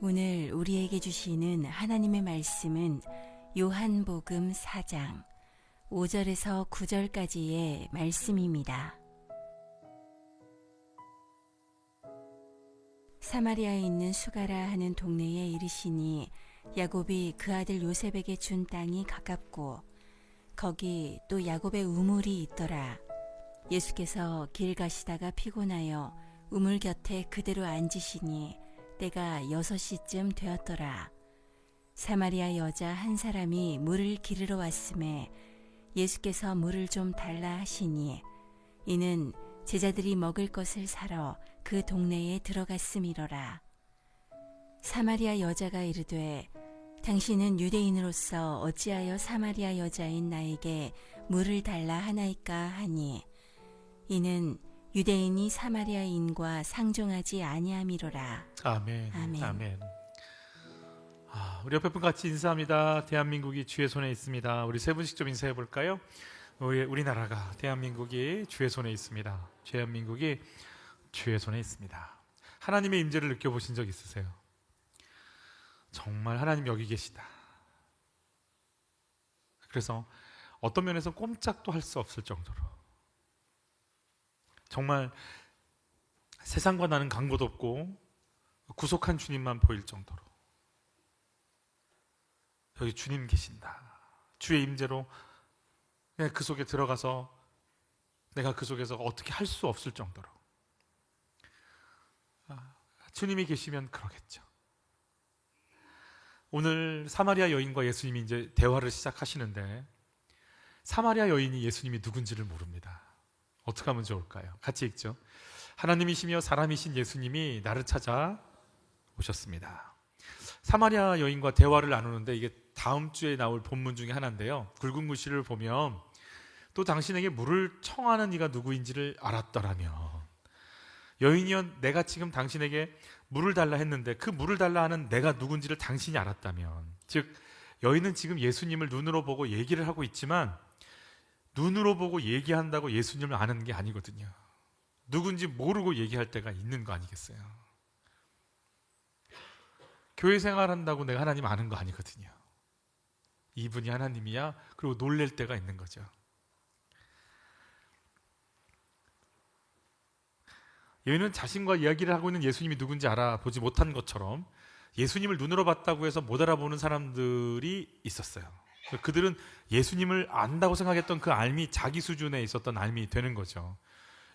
오늘 우리에게 주시는 하나님의 말씀은 요한복음 4장 5절에서 9절까지의 말씀입니다. 사마리아에 있는 수가라 하는 동네에 이르시니 야곱이 그 아들 요셉에게 준 땅이 가깝고 거기 또 야곱의 우물이 있더라. 예수께서 길 가시다가 피곤하여 우물 곁에 그대로 앉으시니 때가 6시쯤 되었더라. 사마리아 여자 한 사람이 물을 기르러 왔음에 예수께서 물을 좀 달라 하시니 이는 제자들이 먹을 것을 사러 그 동네에 들어갔음이러라. 사마리아 여자가 이르되 당신은 유대인으로서 어찌하여 사마리아 여자인 나에게 물을 달라 하나이까 하니 이는 유대인이 사마리아인과 상종하지 아니함이로라. 아멘. 아멘. 아멘. 우리 옆에 분 같이 인사합니다. 대한민국이 주의 손에 있습니다. 우리 세 분씩 좀 인사해 볼까요? 우리나라가 대한민국이 주의 손에 있습니다. 대한민국이 주의 손에 있습니다. 하나님의 임재를 느껴보신 적 있으세요? 정말 하나님 여기 계시다. 그래서 어떤 면에서 꼼짝도 할 수 없을 정도로 정말 세상과 나는 강도도 없고 구속한 주님만 보일 정도로 여기 주님 계신다. 주의 임재로 내가 그 속에 들어가서 내가 그 속에서 어떻게 할 수 없을 정도로 주님이 계시면 그러겠죠. 오늘 사마리아 여인과 예수님이 이제 대화를 시작하시는데 사마리아 여인이 예수님이 누군지를 모릅니다. 어떻게 하면 좋을까요? 같이 읽죠. 하나님이시며 사람이신 예수님이 나를 찾아 오셨습니다. 사마리아 여인과 대화를 나누는데 이게 다음 주에 나올 본문 중에 하나인데요. 굵은 글씨를 보면 또 당신에게 물을 청하는 이가 누구인지를 알았더라면 여인이여 내가 지금 당신에게 물을 달라 했는데 그 물을 달라 하는 내가 누군지를 당신이 알았다면 즉 여인은 지금 예수님을 눈으로 보고 얘기를 하고 있지만 눈으로 보고 얘기한다고 예수님을 아는 게 아니거든요. 누군지 모르고 얘기할 때가 있는 거 아니겠어요? 교회 생활한다고 내가 하나님 아는 거 아니거든요. 이분이 하나님이야? 그리고 놀랄 때가 있는 거죠. 여인은 자신과 이야기를 하고 있는 예수님이 누군지 알아보지 못한 것처럼 예수님을 눈으로 봤다고 해서 못 알아보는 사람들이 있었어요. 그들은 예수님을 안다고 생각했던 그 알미 자기 수준에 있었던 알미 되는 거죠.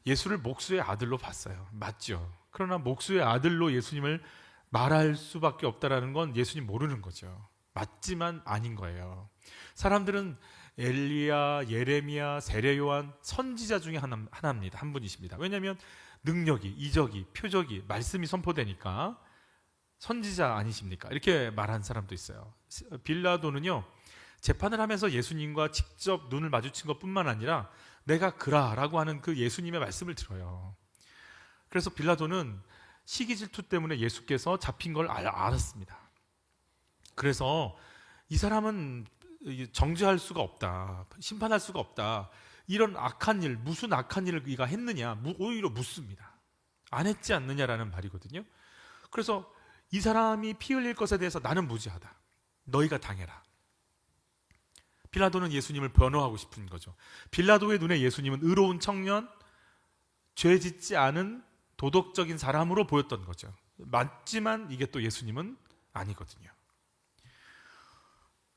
예수를 목수의 아들로 봤어요. 맞죠? 그러나 목수의 아들로 예수님을 말할 수밖에 없다라는 건 예수님 모르는 거죠. 맞지만 아닌 거예요. 사람들은 엘리야, 예레미야, 세례 요한 선지자 중에 하나입니다. 한 분이십니다. 왜냐하면 능력이, 이적이, 표적이, 말씀이 선포되니까 선지자 아니십니까? 이렇게 말한 사람도 있어요. 빌라도는요 재판을 하면서 예수님과 직접 눈을 마주친 것뿐만 아니라 내가 그라라고 하는 그 예수님의 말씀을 들어요. 그래서 빌라도는 시기 질투 때문에 예수께서 잡힌 걸 알았습니다. 그래서 이 사람은 정죄할 수가 없다, 심판할 수가 없다, 이런 악한 일, 무슨 악한 일을 그가 했느냐 오히려 묻습니다. 안 했지 않느냐라는 말이거든요. 그래서 이 사람이 피 흘릴 것에 대해서 나는 무죄하다, 너희가 당해라. 빌라도는 예수님을 변호하고 싶은 거죠. 빌라도의 눈에 예수님은 의로운 청년, 죄 짓지 않은 도덕적인 사람으로 보였던 거죠. 맞지만 이게 또 예수님은 아니거든요.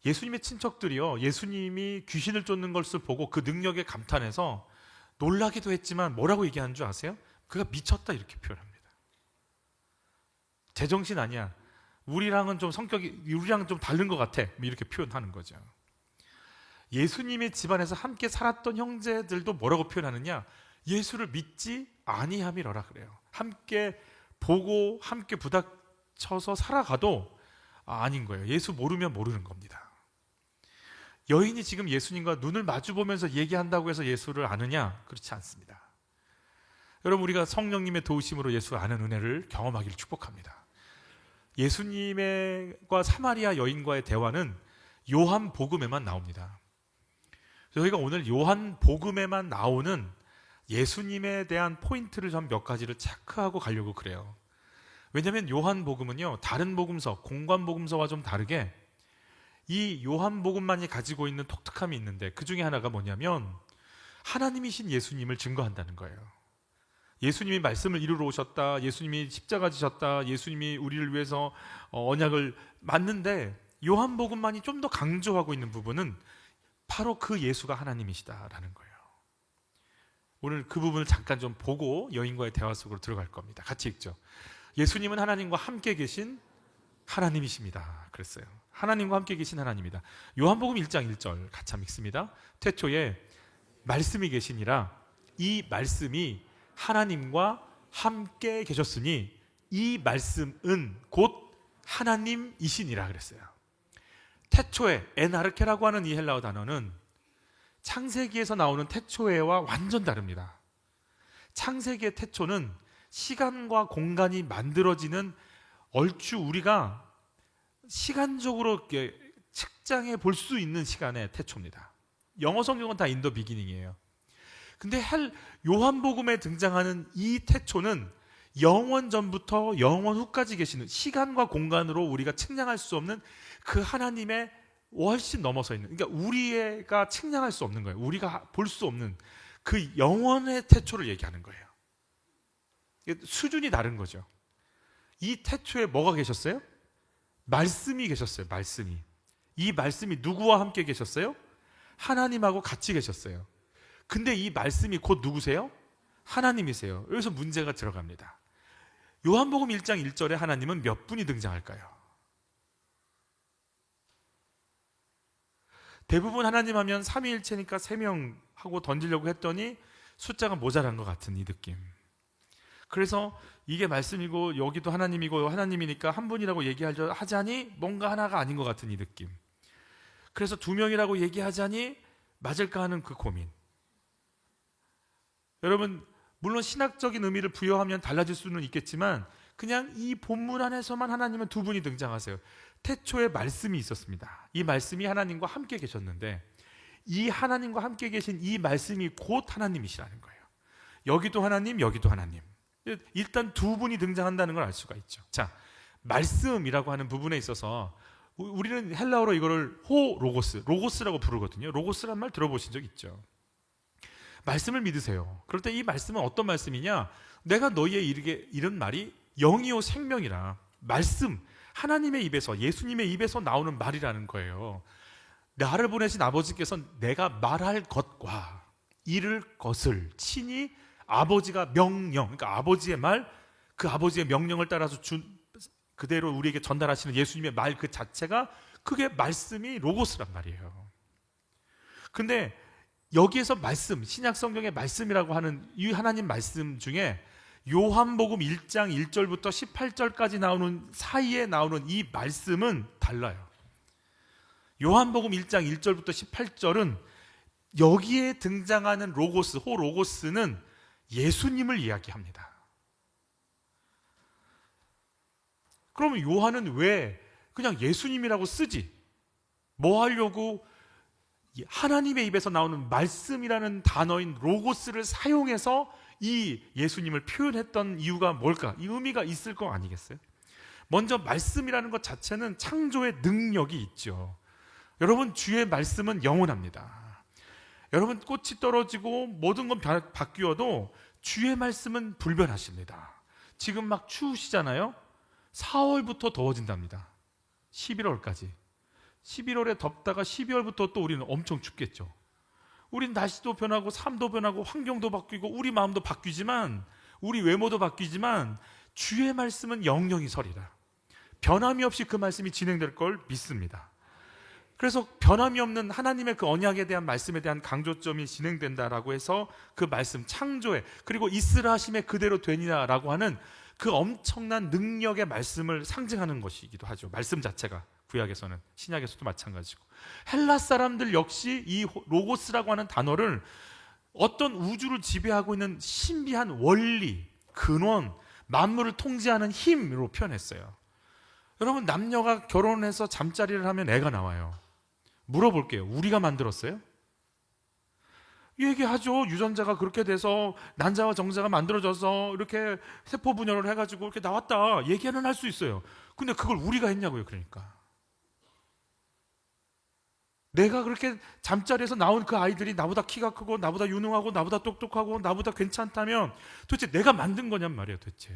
예수님의 친척들이요, 예수님이 귀신을 쫓는 것을 보고 그 능력에 감탄해서 놀라기도 했지만 뭐라고 얘기하는 줄 아세요? 그가 미쳤다 이렇게 표현합니다. 제정신 아니야, 우리랑은 좀 성격이 우리랑은 좀 다른 것 같아, 이렇게 표현하는 거죠. 예수님의 집안에서 함께 살았던 형제들도 뭐라고 표현하느냐, 예수를 믿지 아니함이러라 그래요. 함께 보고 함께 부닥쳐서 살아가도 아닌 거예요. 예수 모르면 모르는 겁니다. 여인이 지금 예수님과 눈을 마주보면서 얘기한다고 해서 예수를 아느냐? 그렇지 않습니다. 여러분, 우리가 성령님의 도우심으로 예수 아는 은혜를 경험하기를 축복합니다. 예수님과 사마리아 여인과의 대화는 요한복음에만 나옵니다. 저희가 오늘 요한복음에만 나오는 예수님에 대한 포인트를 좀 몇 가지를 체크하고 가려고 그래요. 왜냐하면 요한복음은요, 다른 복음서, 공관복음서와 좀 다르게 이 요한복음만이 가지고 있는 독특함이 있는데, 그 중에 하나가 뭐냐면 하나님이신 예수님을 증거한다는 거예요. 예수님이 말씀을 이루러 오셨다, 예수님이 십자가 지셨다, 예수님이 우리를 위해서 언약을 맞는데, 요한복음만이 좀 더 강조하고 있는 부분은 바로 그 예수가 하나님이시다라는 거예요. 오늘 그 부분을 잠깐 좀 보고 여인과의 대화 속으로 들어갈 겁니다. 같이 읽죠. 예수님은 하나님과 함께 계신 하나님이십니다. 그랬어요. 하나님과 함께 계신 하나님이다. 요한복음 1장 1절 같이 한번 읽습니다. 태초에 말씀이 계시니라. 이 말씀이 하나님과 함께 계셨으니 이 말씀은 곧 하나님이시니라 그랬어요. 태초에 에나르케라고 하는 이 헬라어 단어는 창세기에서 나오는 태초에와 완전 다릅니다. 창세기의 태초는 시간과 공간이 만들어지는 얼추 우리가 시간적으로 이렇게 측정해 볼 수 있는 시간의 태초입니다. 영어 성경은 다 인더 비기닝이에요. 근데 요한복음에 등장하는 이 태초는 영원 전부터 영원 후까지 계시는, 시간과 공간으로 우리가 측량할 수 없는 그 하나님의 훨씬 넘어서 있는, 그러니까 우리가 측량할 수 없는 거예요. 우리가 볼 수 없는 그 영원의 태초를 얘기하는 거예요. 수준이 다른 거죠. 이 태초에 뭐가 계셨어요? 말씀이 계셨어요. 말씀이. 이 말씀이 누구와 함께 계셨어요? 하나님하고 같이 계셨어요. 근데 이 말씀이 곧 누구세요? 하나님이세요. 여기서 문제가 들어갑니다. 요한복음 1장 1절에 하나님은 몇 분이 등장할까요? 대부분 하나님 하면 삼위일체니까 3명 하고 던지려고 했더니 숫자가 모자란 것 같은 이 느낌. 그래서 이게 말씀이고 여기도 하나님이고 하나님이니까 한 분이라고 얘기하자니 뭔가 하나가 아닌 것 같은 이 느낌. 그래서 2명이라고 얘기하자니 맞을까 하는 그 고민. 여러분, 물론 신학적인 의미를 부여하면 달라질 수는 있겠지만 그냥 이 본문 안에서만 하나님은 2분이 등장하세요. 태초에 말씀이 있었습니다. 이 말씀이 하나님과 함께 계셨는데 이 하나님과 함께 계신 이 말씀이 곧 하나님이시라는 거예요. 여기도 하나님, 여기도 하나님. 일단 2분이 등장한다는 걸 알 수가 있죠. 자, 말씀이라고 하는 부분에 있어서 우리는 헬라어로 이거를 로고스라고 부르거든요. 로고스란 말 들어보신 적 있죠? 말씀을 믿으세요. 그럴 때 이 말씀은 어떤 말씀이냐? 내가 너희에 이르게 이런 말이 영이요 생명이라. 말씀, 하나님의 입에서, 예수님의 입에서 나오는 말이라는 거예요. 나를 보내신 아버지께서 내가 말할 것과 이를 것을 친히 아버지가 명령, 그러니까 아버지의 말, 그 아버지의 명령을 따라서 그대로 우리에게 전달하시는 예수님의 말 그 자체가, 그게 말씀이 로고스란 말이에요. 근데 여기에서 말씀, 신약 성경의 말씀이라고 하는 이 하나님 말씀 중에 요한복음 1장 1절부터 18절까지 나오는 사이에 나오는 이 말씀은 달라요. 요한복음 1장 1절부터 18절은 여기에 등장하는 로고스, 호로고스는 예수님을 이야기합니다. 그러면 요한은 왜 그냥 예수님이라고 쓰지? 뭐 하려고 하나님의 입에서 나오는 말씀이라는 단어인 로고스를 사용해서 이 예수님을 표현했던 이유가 뭘까? 이 의미가 있을 거 아니겠어요? 먼저 말씀이라는 것 자체는 창조의 능력이 있죠. 여러분, 주의 말씀은 영원합니다. 여러분, 꽃이 떨어지고 모든 건 바뀌어도 주의 말씀은 불변하십니다. 지금 막 추우시잖아요. 4월부터 더워진답니다. 11월까지. 11월에 덥다가 12월부터 또 우리는 엄청 춥겠죠. 우린 날씨도 변하고 삶도 변하고 환경도 바뀌고 우리 마음도 바뀌지만, 우리 외모도 바뀌지만 주의 말씀은 영영이 서리라. 변함이 없이 그 말씀이 진행될 걸 믿습니다. 그래서 변함이 없는 하나님의 그 언약에 대한 말씀에 대한 강조점이 진행된다라고 해서 그 말씀 창조에, 그리고 있으라 하심에 그대로 되니라라고 하는 그 엄청난 능력의 말씀을 상징하는 것이기도 하죠. 말씀 자체가 구약에서는, 신약에서도 마찬가지고. 헬라 사람들 역시 이 로고스라고 하는 단어를 어떤 우주를 지배하고 있는 신비한 원리, 근원, 만물을 통제하는 힘으로 표현했어요. 여러분, 남녀가 결혼해서 잠자리를 하면 애가 나와요. 물어볼게요. 우리가 만들었어요? 얘기하죠. 유전자가 그렇게 돼서 난자와 정자가 만들어져서 이렇게 세포 분열을 해가지고 이렇게 나왔다. 얘기는 할 수 있어요. 근데 그걸 우리가 했냐고요. 그러니까 내가 그렇게 잠자리에서 나온 그 아이들이 나보다 키가 크고 나보다 유능하고 나보다 똑똑하고 나보다 괜찮다면 도대체 내가 만든 거냔 말이에요. 도대체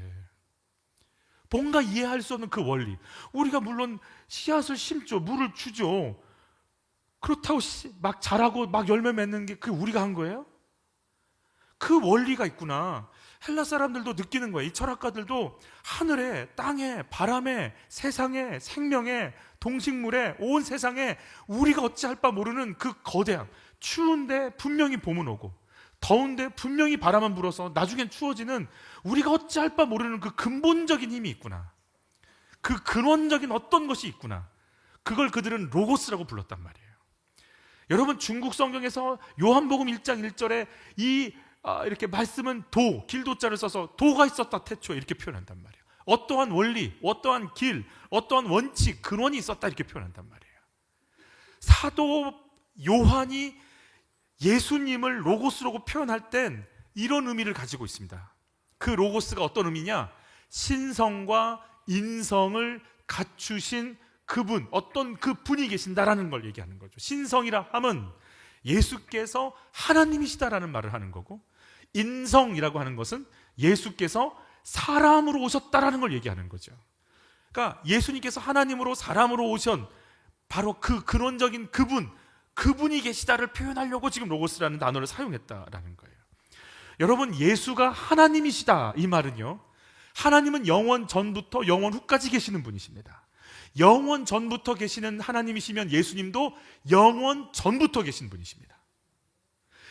뭔가 이해할 수 없는 그 원리. 우리가 물론 씨앗을 심죠. 물을 주죠. 그렇다고 막 자라고 막 열매 맺는 게 그 우리가 한 거예요? 그 원리가 있구나. 헬라 사람들도 느끼는 거예요. 이 철학가들도 하늘에, 땅에, 바람에, 세상에, 생명에, 동식물에, 온 세상에 우리가 어찌할 바 모르는 그 거대함. 추운데 분명히 봄은 오고 더운데 분명히 바람은 불어서 나중엔 추워지는 우리가 어찌할 바 모르는 그 근본적인 힘이 있구나. 그 근원적인 어떤 것이 있구나. 그걸 그들은 로고스라고 불렀단 말이에요. 여러분 중국 성경에서 요한복음 1장 1절에 이렇게 말씀은 길도자를 써서 도가 있었다 태초에 이렇게 표현한단 말이에요. 어떠한 원리, 어떠한 길, 어떠한 원칙, 근원이 있었다 이렇게 표현한단 말이에요. 사도 요한이 예수님을 로고스라고 표현할 땐 이런 의미를 가지고 있습니다. 그 로고스가 어떤 의미냐? 신성과 인성을 갖추신 그분, 어떤 그 분이 계신다라는 걸 얘기하는 거죠. 신성이라 함은 예수께서 하나님이시다라는 말을 하는 거고, 인성이라고 하는 것은 예수께서 사람으로 오셨다라는 걸 얘기하는 거죠. 그러니까 예수님께서 하나님으로 사람으로 오신 바로 그 근원적인 그분이 계시다를 표현하려고 지금 로고스라는 단어를 사용했다라는 거예요. 여러분 예수가 하나님이시다 이 말은요, 하나님은 영원 전부터 영원 후까지 계시는 분이십니다. 영원 전부터 계시는 하나님이시면 예수님도 영원 전부터 계신 분이십니다.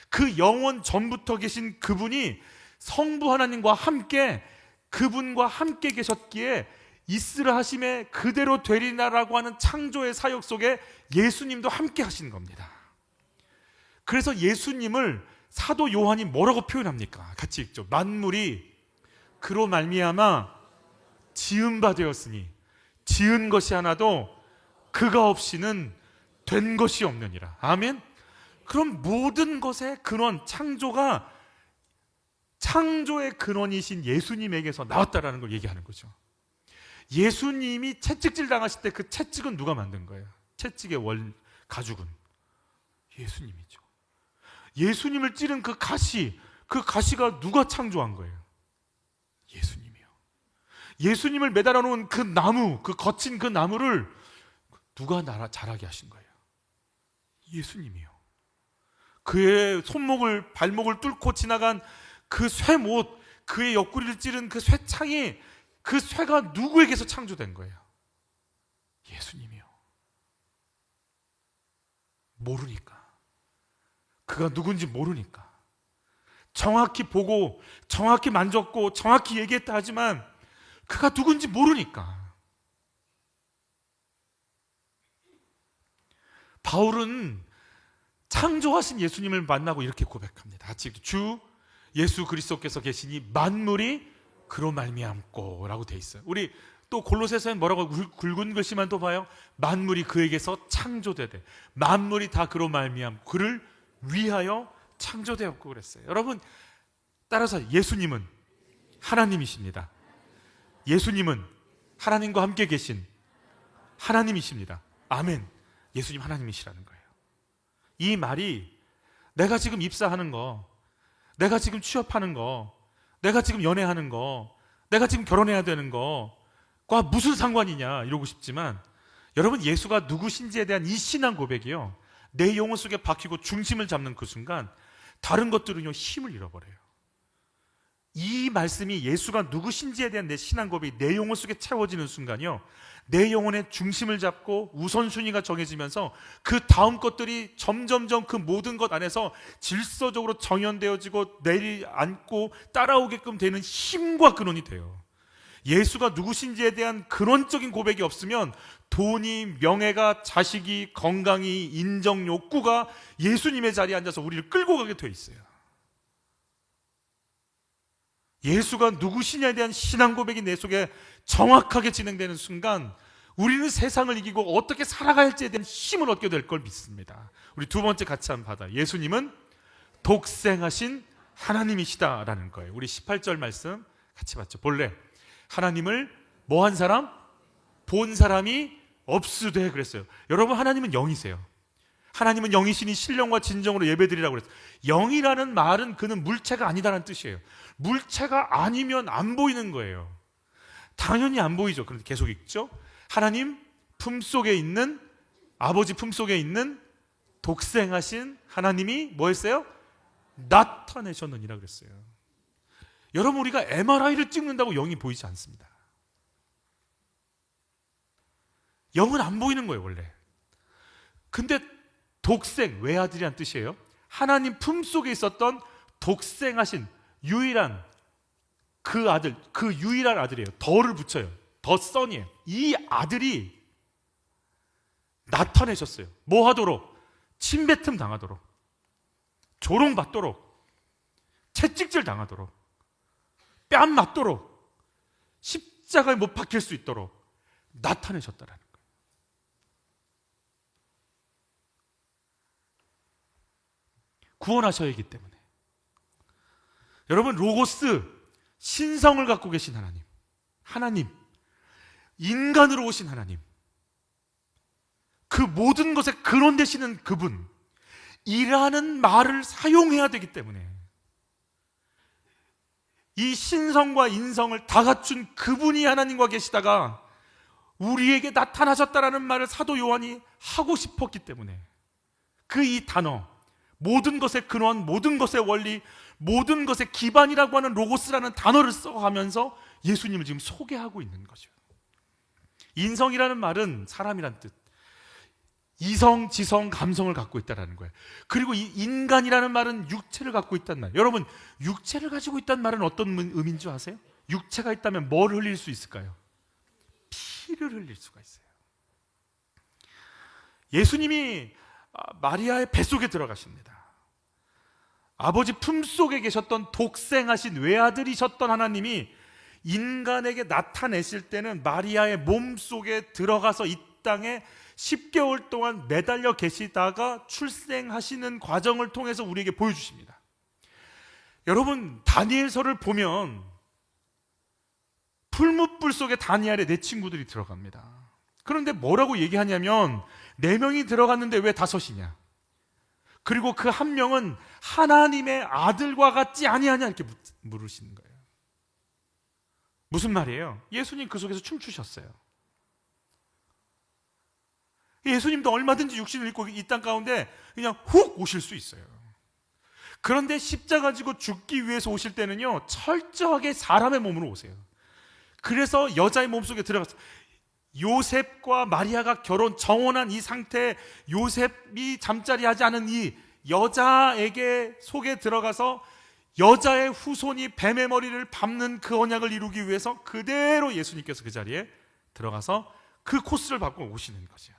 그 영원 전부터 계신 그분이 성부 하나님과 함께 그분과 함께 계셨기에 있으라 하심에 그대로 되리라라고 하는 창조의 사역 속에 예수님도 함께 하시는 겁니다. 그래서 예수님을 사도 요한이 뭐라고 표현합니까? 같이 읽죠. 만물이 그로 말미암아 지은 바 되었으니 지은 것이 하나도 그가 없이는 된 것이 없느니라. 아멘. 그럼 모든 것의 근원, 창조가 창조의 근원이신 예수님에게서 나왔다라는 걸 얘기하는 거죠. 예수님이 채찍질 당하실 때 그 채찍은 누가 만든 거예요? 채찍의 가죽은 예수님이죠. 예수님을 찌른 그 가시가 누가 창조한 거예요? 예수님이요. 예수님을 매달아 놓은 그 나무, 그 거친 그 나무를 누가 자라게 하신 거예요? 예수님이요. 그의 손목을, 발목을 뚫고 지나간 그 쇠못, 그의 옆구리를 찌른 그 쇠창이, 그 쇠가 누구에게서 창조된 거예요? 예수님이요. 모르니까. 그가 누군지 모르니까. 정확히 보고 정확히 만졌고 정확히 얘기했다 하지만 그가 누군지 모르니까. 바울은 창조하신 예수님을 만나고 이렇게 고백합니다. 같이 주 예수 그리스도께서 계시니 만물이 그로 말미암고 라고 돼 있어요. 우리 또 골로새서는 뭐라고 굵은 글씨만 또 봐요. 만물이 그에게서 창조되되 만물이 다 그로 말미암고 그를 위하여 창조되었고 그랬어요. 여러분 따라서 예수님은 하나님이십니다. 예수님은 하나님과 함께 계신 하나님이십니다. 아멘. 예수님 하나님이시라는 거예요. 이 말이 내가 지금 입사하는 거, 내가 지금 취업하는 거, 내가 지금 연애하는 거, 내가 지금 결혼해야 되는 거과 무슨 상관이냐 이러고 싶지만 여러분 예수가 누구신지에 대한 이 신앙 고백이요, 내 영혼 속에 박히고 중심을 잡는 그 순간 다른 것들은요 힘을 잃어버려요. 이 말씀이 예수가 누구신지에 대한 내 신앙 고백이 내 영혼 속에 채워지는 순간이요, 내 영혼의 중심을 잡고 우선순위가 정해지면서 그 다음 것들이 점점점 그 모든 것 안에서 질서적으로 정연되어지고 내려앉고 따라오게끔 되는 힘과 근원이 돼요. 예수가 누구신지에 대한 근원적인 고백이 없으면 돈이, 명예가, 자식이, 건강이, 인정 욕구가 예수님의 자리에 앉아서 우리를 끌고 가게 돼 있어요. 예수가 누구시냐에 대한 신앙 고백이 내 속에 정확하게 진행되는 순간 우리는 세상을 이기고 어떻게 살아갈지에 대한 힘을 얻게 될 걸 믿습니다. 우리 두 번째 같이 한번 받아요. 예수님은 독생하신 하나님이시다라는 거예요. 우리 18절 말씀 같이 봤죠. 본래 하나님을 뭐 한 사람? 본 사람이 없으되 그랬어요. 여러분, 하나님은 영이세요. 하나님은 영이시니 신령과 진정으로 예배드리라고 그랬어요. 영이라는 말은 그는 물체가 아니다라는 뜻이에요. 물체가 아니면 안 보이는 거예요. 당연히 안 보이죠. 그런데 계속 읽죠. 하나님 품속에 있는, 아버지 품속에 있는 독생하신 하나님이 뭐 했어요? 나타내셨느니라 그랬어요. 여러분, 우리가 MRI를 찍는다고 영이 보이지 않습니다. 영은 안 보이는 거예요, 원래. 근데 독생, 외아들이란 뜻이에요. 하나님 품속에 있었던 독생하신 유일한 그 아들, 그 유일한 아들이에요. 더를 붙여요. 더 선이에요. 이 아들이 나타내셨어요. 뭐 하도록? 침뱉음 당하도록, 조롱받도록, 채찍질 당하도록, 뺨 맞도록, 십자가에 못 박힐 수 있도록 나타내셨다라는 거예요. 구원하셔야 하기 때문에. 여러분, 로고스, 신성을 갖고 계신 하나님, 하나님, 인간으로 오신 하나님, 그 모든 것에 근원 되시는 그분, 이라는 말을 사용해야 되기 때문에 이 신성과 인성을 다 갖춘 그분이 하나님과 계시다가 우리에게 나타나셨다라는 말을 사도 요한이 하고 싶었기 때문에 그 이 단어, 모든 것의 근원, 모든 것의 원리, 모든 것의 기반이라고 하는 로고스라는 단어를 써가면서 예수님을 지금 소개하고 있는 거죠. 인성이라는 말은 사람이란 뜻, 이성, 지성, 감성을 갖고 있다는 거예요. 그리고 이 인간이라는 말은 육체를 갖고 있다는 말. 여러분, 육체를 가지고 있다는 말은 어떤 의미인 줄 아세요? 육체가 있다면 뭘 흘릴 수 있을까요? 피를 흘릴 수가 있어요. 예수님이 마리아의 뱃속에 들어가십니다. 아버지 품속에 계셨던 독생하신 외아들이셨던 하나님이 인간에게 나타내실 때는 마리아의 몸속에 들어가서 이 땅에 10개월 동안 매달려 계시다가 출생하시는 과정을 통해서 우리에게 보여주십니다. 여러분, 다니엘서를 보면 풀무불 속에 다니엘의 네 친구들이 들어갑니다. 그런데 뭐라고 얘기하냐면 4명이 들어갔는데 왜 5이냐? 그리고 그 한 명은 하나님의 아들과 같지 아니하냐 이렇게 물으시는 거예요. 무슨 말이에요? 예수님 그 속에서 춤추셨어요. 예수님도 얼마든지 육신을 입고 이 땅 가운데 그냥 훅 오실 수 있어요. 그런데 십자가 지고 죽기 위해서 오실 때는요, 철저하게 사람의 몸으로 오세요. 그래서 여자의 몸속에 들어갔어요. 요셉과 마리아가 정혼한 이 상태에 요셉이 잠자리하지 않은 이 여자에게 속에 들어가서 여자의 후손이 뱀의 머리를 밟는 그 언약을 이루기 위해서 그대로 예수님께서 그 자리에 들어가서 그 코스를 밟고 오시는 거죠.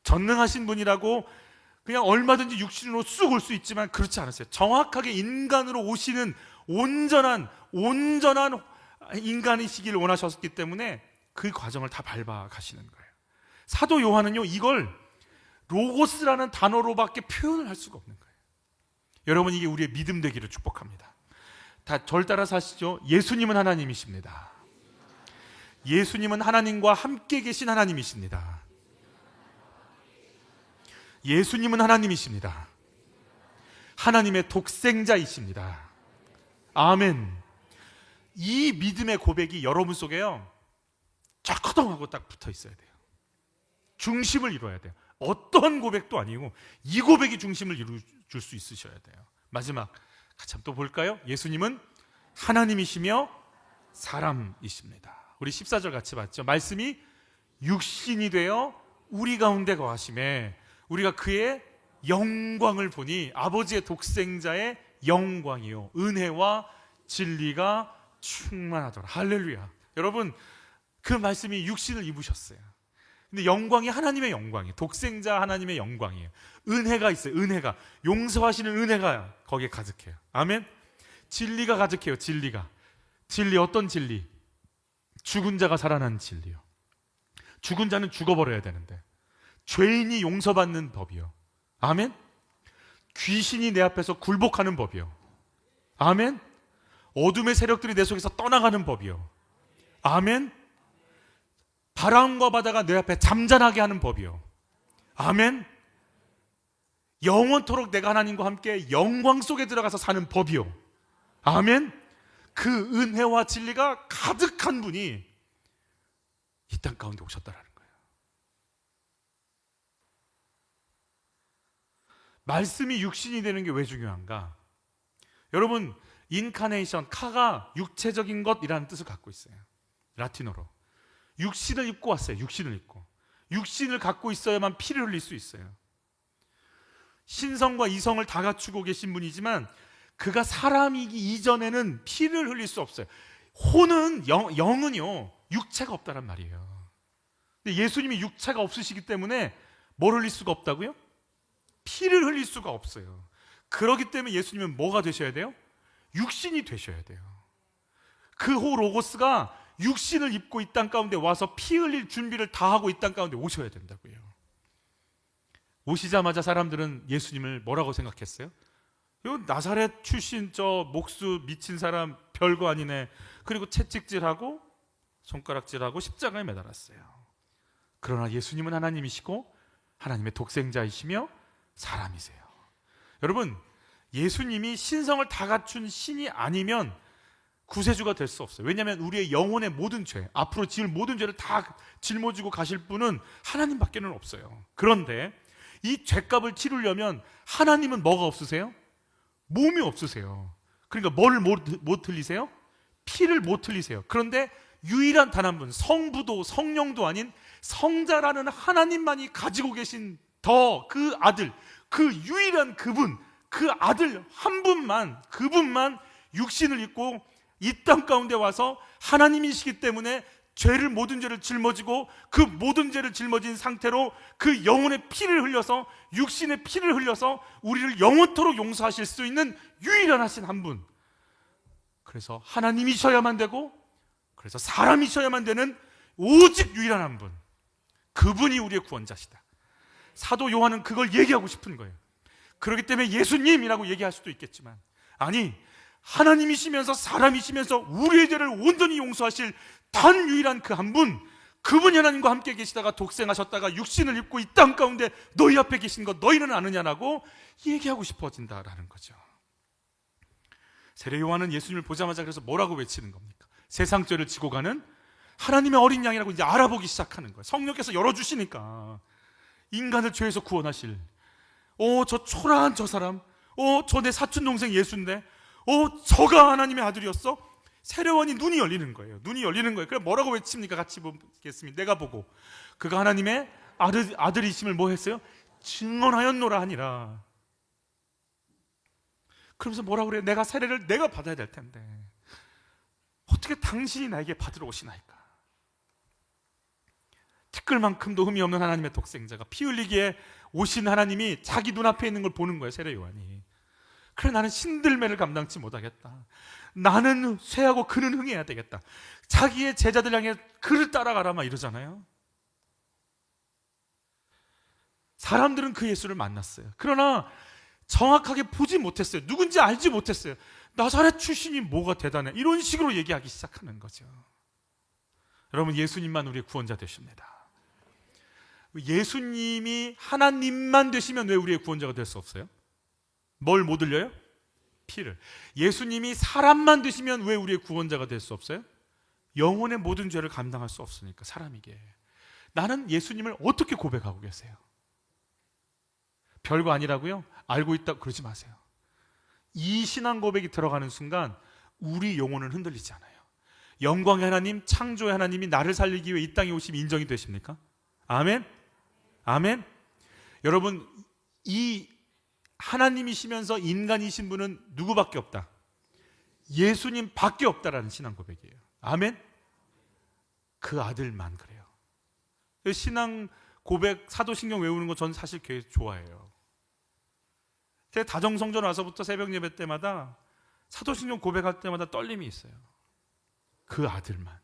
전능하신 분이라고 그냥 얼마든지 육신으로 쑥 올 수 있지만 그렇지 않았어요. 정확하게 인간으로 오시는 온전한 인간이시기를 원하셨기 때문에 그 과정을 다 밟아 가시는 거예요. 사도 요한은요, 이걸 로고스라는 단어로밖에 표현을 할 수가 없는 거예요. 여러분, 이게 우리의 믿음 되기를 축복합니다. 다 절 따라서 하시죠. 예수님은 하나님이십니다. 예수님은 하나님과 함께 계신 하나님이십니다. 예수님은 하나님이십니다. 하나님의 독생자이십니다. 아멘. 이 믿음의 고백이 여러분 속에요, 쩌커덩하고 딱 붙어 있어야 돼요. 중심을 이루어야 돼요. 어떤 고백도 아니고 이 고백이 중심을 이루어줄 수 있으셔야 돼요. 마지막 같이 한번 또 볼까요? 예수님은 하나님이시며 사람이십니다. 우리 14절 같이 봤죠? 말씀이 육신이 되어 우리 가운데 거하심에 우리가 그의 영광을 보니 아버지의 독생자의 영광이요 은혜와 진리가 충만하더라. 할렐루야. 여러분, 그 말씀이 육신을 입으셨어요. 근데 영광이 하나님의 영광이에요. 독생자 하나님의 영광이에요. 은혜가 있어요. 은혜가, 용서하시는 은혜가 거기에 가득해요. 아멘. 진리가 가득해요. 진리, 어떤 진리? 죽은 자가 살아난 진리요. 죽은 자는 죽어버려야 되는데 죄인이 용서받는 법이요. 아멘. 귀신이 내 앞에서 굴복하는 법이요. 아멘. 어둠의 세력들이 내 속에서 떠나가는 법이요. 아멘. 바람과 바다가 내 앞에 잠잠하게 하는 법이요. 아멘. 영원토록 내가 하나님과 함께 영광 속에 들어가서 사는 법이요. 아멘. 그 은혜와 진리가 가득한 분이 이 땅 가운데 오셨다라는 거예요. 말씀이 육신이 되는 게 왜 중요한가? 여러분, 인카네이션, 카가 육체적인 것이라는 뜻을 갖고 있어요. 라틴어로. 육신을 입고 왔어요. 육신을 입고. 육신을 갖고 있어야만 피를 흘릴 수 있어요. 신성과 이성을 다 갖추고 계신 분이지만 그가 사람이기 이전에는 피를 흘릴 수 없어요. 혼은, 영은요, 육체가 없다란 말이에요. 근데 예수님이 육체가 없으시기 때문에 뭘 흘릴 수가 없다고요? 피를 흘릴 수가 없어요. 그렇기 때문에 예수님은 뭐가 되셔야 돼요? 육신이 되셔야 돼요. 그 호 로고스가 육신을 입고 이 땅 가운데 와서 피 흘릴 준비를 다 하고 이 땅 가운데 오셔야 된다고요. 오시자마자 사람들은 예수님을 뭐라고 생각했어요? 요 나사렛 출신 저 목수 미친 사람 별거 아니네. 그리고 채찍질하고 손가락질하고 십자가에 매달았어요. 그러나 예수님은 하나님이시고 하나님의 독생자이시며 사람이세요. 여러분, 예수님이 신성을 다 갖춘 신이 아니면 구세주가 될 수 없어요. 왜냐하면 우리의 영혼의 모든 죄, 앞으로 지을 모든 죄를 다 짊어지고 가실 분은 하나님밖에는 없어요. 그런데 이 죄값을 치르려면 하나님은 뭐가 없으세요? 몸이 없으세요. 그러니까 뭐를 못 흘리세요? 피를 못 흘리세요. 그런데 유일한 단 한 분, 성부도 성령도 아닌 성자라는 하나님만이 가지고 계신 그 아들, 그 유일한 그분, 그 아들 한 분만, 그분만 육신을 입고 이 땅 가운데 와서 하나님이시기 때문에 모든 죄를 짊어지고 그 모든 죄를 짊어진 상태로 그 영혼의 피를 흘려서, 육신의 피를 흘려서 우리를 영원토록 용서하실 수 있는 유일한 하신 한 분. 그래서 하나님이셔야만 되고, 그래서 사람이셔야만 되는 오직 유일한 한 분, 그분이 우리의 구원자시다. 사도 요한은 그걸 얘기하고 싶은 거예요. 그렇기 때문에 예수님이라고 얘기할 수도 있겠지만, 아니, 하나님이시면서 사람이시면서 우리의 죄를 온전히 용서하실 단 유일한 그 한 분, 그분이 하나님과 함께 계시다가 독생하셨다가 육신을 입고 이 땅 가운데 너희 앞에 계신 것 너희는 아느냐라고 얘기하고 싶어진다라는 거죠. 세례 요한은 예수님을 보자마자 그래서 뭐라고 외치는 겁니까? 세상 죄를 지고 가는 하나님의 어린 양이라고 이제 알아보기 시작하는 거예요. 성령께서 열어주시니까 인간을 죄에서 구원하실, 저 초라한 저 사람, 저 내 사촌 동생 예수인데, 저가 하나님의 아들이었어? 세례요한이 눈이 열리는 거예요. 눈이 열리는 거예요. 그래 뭐라고 외칩니까? 같이 보겠습니다. 내가 보고 그가 하나님의 아들이심을 뭐 했어요? 증언하였노라 하니라. 그러면서 뭐라고 그래요? 내가 세례를 내가 받아야 될 텐데 어떻게 당신이 나에게 받으러 오시나이까? 티끌만큼도 흠이 없는 하나님의 독생자가 피 흘리기에 오신 하나님이 자기 눈앞에 있는 걸 보는 거예요. 세례 요한이. 그래, 나는 신들매를 감당치 못하겠다. 나는 쇠하고 그는 흥해야 되겠다. 자기의 제자들 향해 그를 따라가라 막 이러잖아요. 사람들은 그 예수를 만났어요. 그러나 정확하게 보지 못했어요. 누군지 알지 못했어요. 나사렛 출신이 뭐가 대단해, 이런 식으로 얘기하기 시작하는 거죠. 여러분, 예수님만 우리의 구원자 되십니다. 예수님이 하나님만 되시면 왜 우리의 구원자가 될 수 없어요? 뭘 못 흘려요? 피를. 예수님이 사람만 되시면 왜 우리의 구원자가 될 수 없어요? 영혼의 모든 죄를 감당할 수 없으니까, 사람이게. 나는 예수님을 어떻게 고백하고 계세요? 별거 아니라고요? 알고 있다고 그러지 마세요. 이 신앙 고백이 들어가는 순간 우리 영혼은 흔들리지 않아요. 영광의 하나님, 창조의 하나님이 나를 살리기 위해 이 땅에 오심이 인정이 되십니까? 아멘? 아멘? 여러분, 이 하나님이시면서 인간이신 분은 누구밖에 없다? 예수님 밖에 없다라는 신앙 고백이에요. 아멘? 그 아들만 그래요. 신앙 고백, 사도신경 외우는 거 전 사실 되게 좋아해요. 제가 다정성전 와서부터 새벽 예배 때마다 사도신경 고백할 때마다 떨림이 있어요. 그 아들만.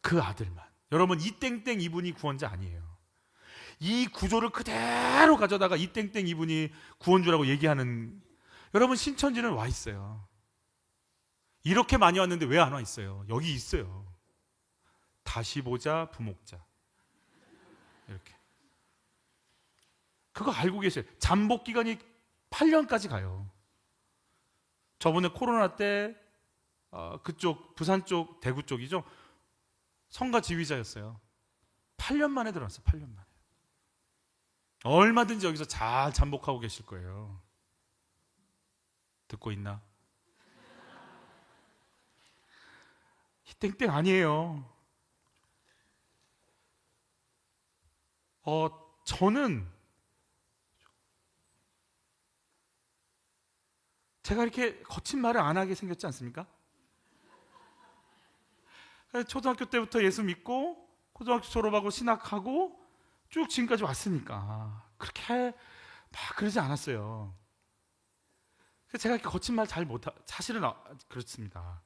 그 아들만. 여러분, 이 땡땡 이분이 구원자 아니에요. 이 구조를 그대로 가져다가 이 땡땡 이분이 구원주라고 얘기하는, 여러분 신천지는 와 있어요. 이렇게 많이 왔는데 왜 안 와 있어요? 여기 있어요. 다시 보자 부목자, 이렇게. 그거 알고 계세요? 잠복 기간이 8년까지 가요. 저번에 코로나 때 그쪽 부산 쪽, 대구 쪽이죠, 성가 지휘자였어요. 8년 만에 들어왔어요. 8년 만에. 얼마든지 여기서 잘 잠복하고 계실 거예요. 듣고 있나? 땡땡 아니에요. 저는 제가 이렇게 거친 말을 안 하게 생겼지 않습니까? 초등학교 때부터 예수 믿고 고등학교 졸업하고 신학하고 쭉 지금까지 왔으니까 그렇게 막 그러지 않았어요. 제가 이렇게 거친 말 잘 못하, 사실은 그렇습니다.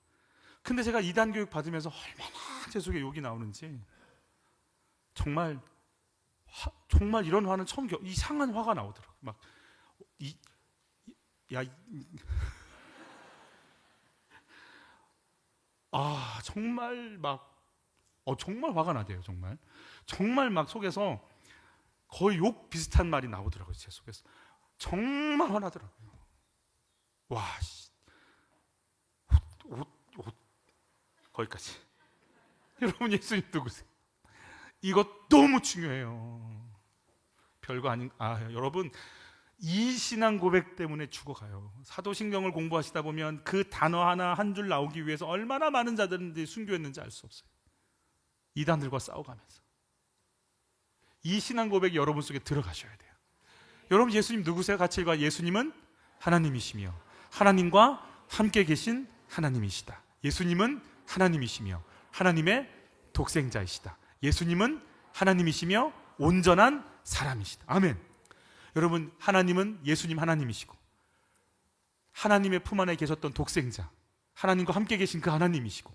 근데 제가 이단 교육 받으면서 얼마나 제 속에 욕이 나오는지, 정말 이런 화는 처음 이상한 화가 나오더라고요. 막 정말 막 정말 화가 나대요. 정말 막 속에서 거의 욕 비슷한 말이 나오더라고요. 제 속에서 정말 화나더라고요. 와, 옷 거기까지. 여러분, 예수님 누구세요? 이거 너무 중요해요. 별거 아닌. 여러분, 이 신앙 고백 때문에 죽어가요. 사도신경을 공부하시다 보면 그 단어 하나 한 줄 나오기 위해서 얼마나 많은 자들이 순교했는지 알 수 없어요. 이단들과 싸워가면서. 이 신앙 고백이 여러분 속에 들어가셔야 돼요. 여러분, 예수님 누구세요? 같이 읽어요. 예수님은 하나님이시며 하나님과 함께 계신 하나님이시다. 예수님은 하나님이시며 하나님의 독생자이시다. 예수님은 하나님이시며 온전한 사람이시다. 아멘. 여러분, 하나님은 예수님 하나님이시고 하나님의 품 안에 계셨던 독생자, 하나님과 함께 계신 그 하나님이시고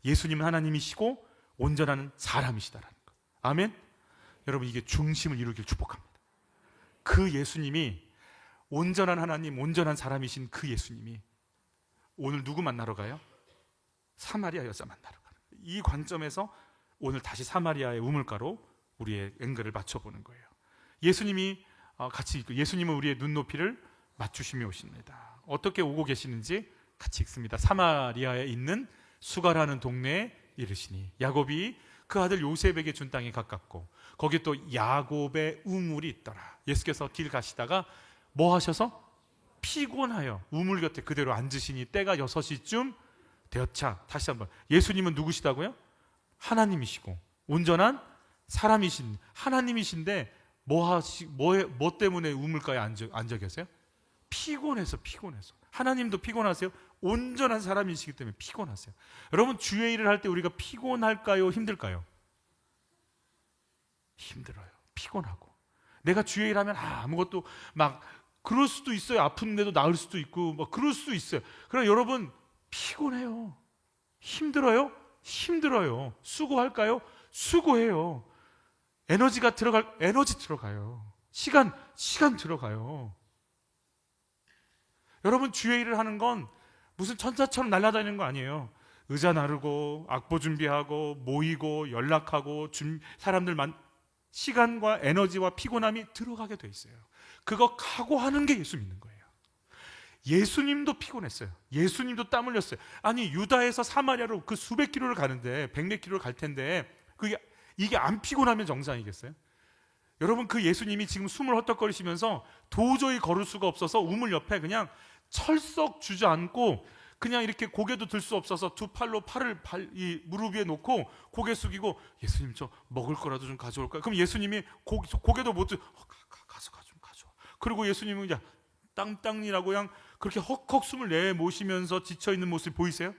예수님은 하나님이시고 온전한 사람이시다라는 것. 아멘. 여러분, 이게 중심을 이루길 축복합니다. 그 예수님이, 온전한 하나님, 온전한 사람이신 그 예수님이 오늘 누구 만나러 가요? 사마리아 여자 만나러 가요. 이 관점에서 오늘 다시 사마리아의 우물가로 우리의 앵글을 맞춰보는 거예요. 예수님이 같이 읽고, 예수님은 우리의 눈높이를 맞추시며 오십니다. 어떻게 오고 계시는지 같이 읽습니다. 사마리아에 있는 수가라는 동네에 이르시니 야곱이 그 아들 요셉에게 준 땅에 가깝고 거기 또 야곱의 우물이 있더라. 예수께서 길 가시다가 뭐 하셔서? 피곤하여 우물 곁에 그대로 앉으시니 때가 6시쯤 되었자. 다시 한번, 예수님은 누구시다고요? 하나님이시고 온전한 사람이신 하나님이신데 뭐 때문에 우물가에 앉아 계세요? 피곤해서. 하나님도 피곤하세요? 온전한 사람이시기 때문에 피곤하세요. 여러분, 주의 일을 할 때 우리가 피곤할까요? 힘들까요? 힘들어요. 피곤하고. 내가 주의 일하면 아무것도 막 그럴 수도 있어요. 아픈데도 나을 수도 있고 막 그럴 수도 있어요. 그러나 여러분, 피곤해요. 힘들어요? 힘들어요. 수고할까요? 수고해요. 에너지 들어가요. 시간 들어가요. 여러분, 주의 일을 하는 건 무슨 천사처럼 날아다니는 거 아니에요. 의자 나르고 악보 준비하고 모이고 연락하고 시간과 에너지와 피곤함이 들어가게 돼 있어요. 그거 각오하는 게 예수 믿는 거예요. 예수님도 피곤했어요. 예수님도 땀 흘렸어요. 아니, 유다에서 사마리아로 그 수백 킬로를 가는데, 백몇 킬로를 갈 텐데 이게 안 피곤하면 정상이겠어요? 여러분, 그 예수님이 지금 숨을 헛떡거리시면서 도저히 걸을 수가 없어서 우물 옆에 그냥 철썩 주저앉고 그냥 이렇게 고개도 들 수 없어서 두 팔로 이 무릎 위에 놓고 고개 숙이고, 예수님 저 먹을 거라도 좀 가져올까요? 그럼 예수님이 고개도 못 들, 가서 좀 가져와. 그리고 예수님은 그냥 땅땅이라고 그냥 그렇게 헉헉 숨을 내모시면서 지쳐있는 모습 보이세요?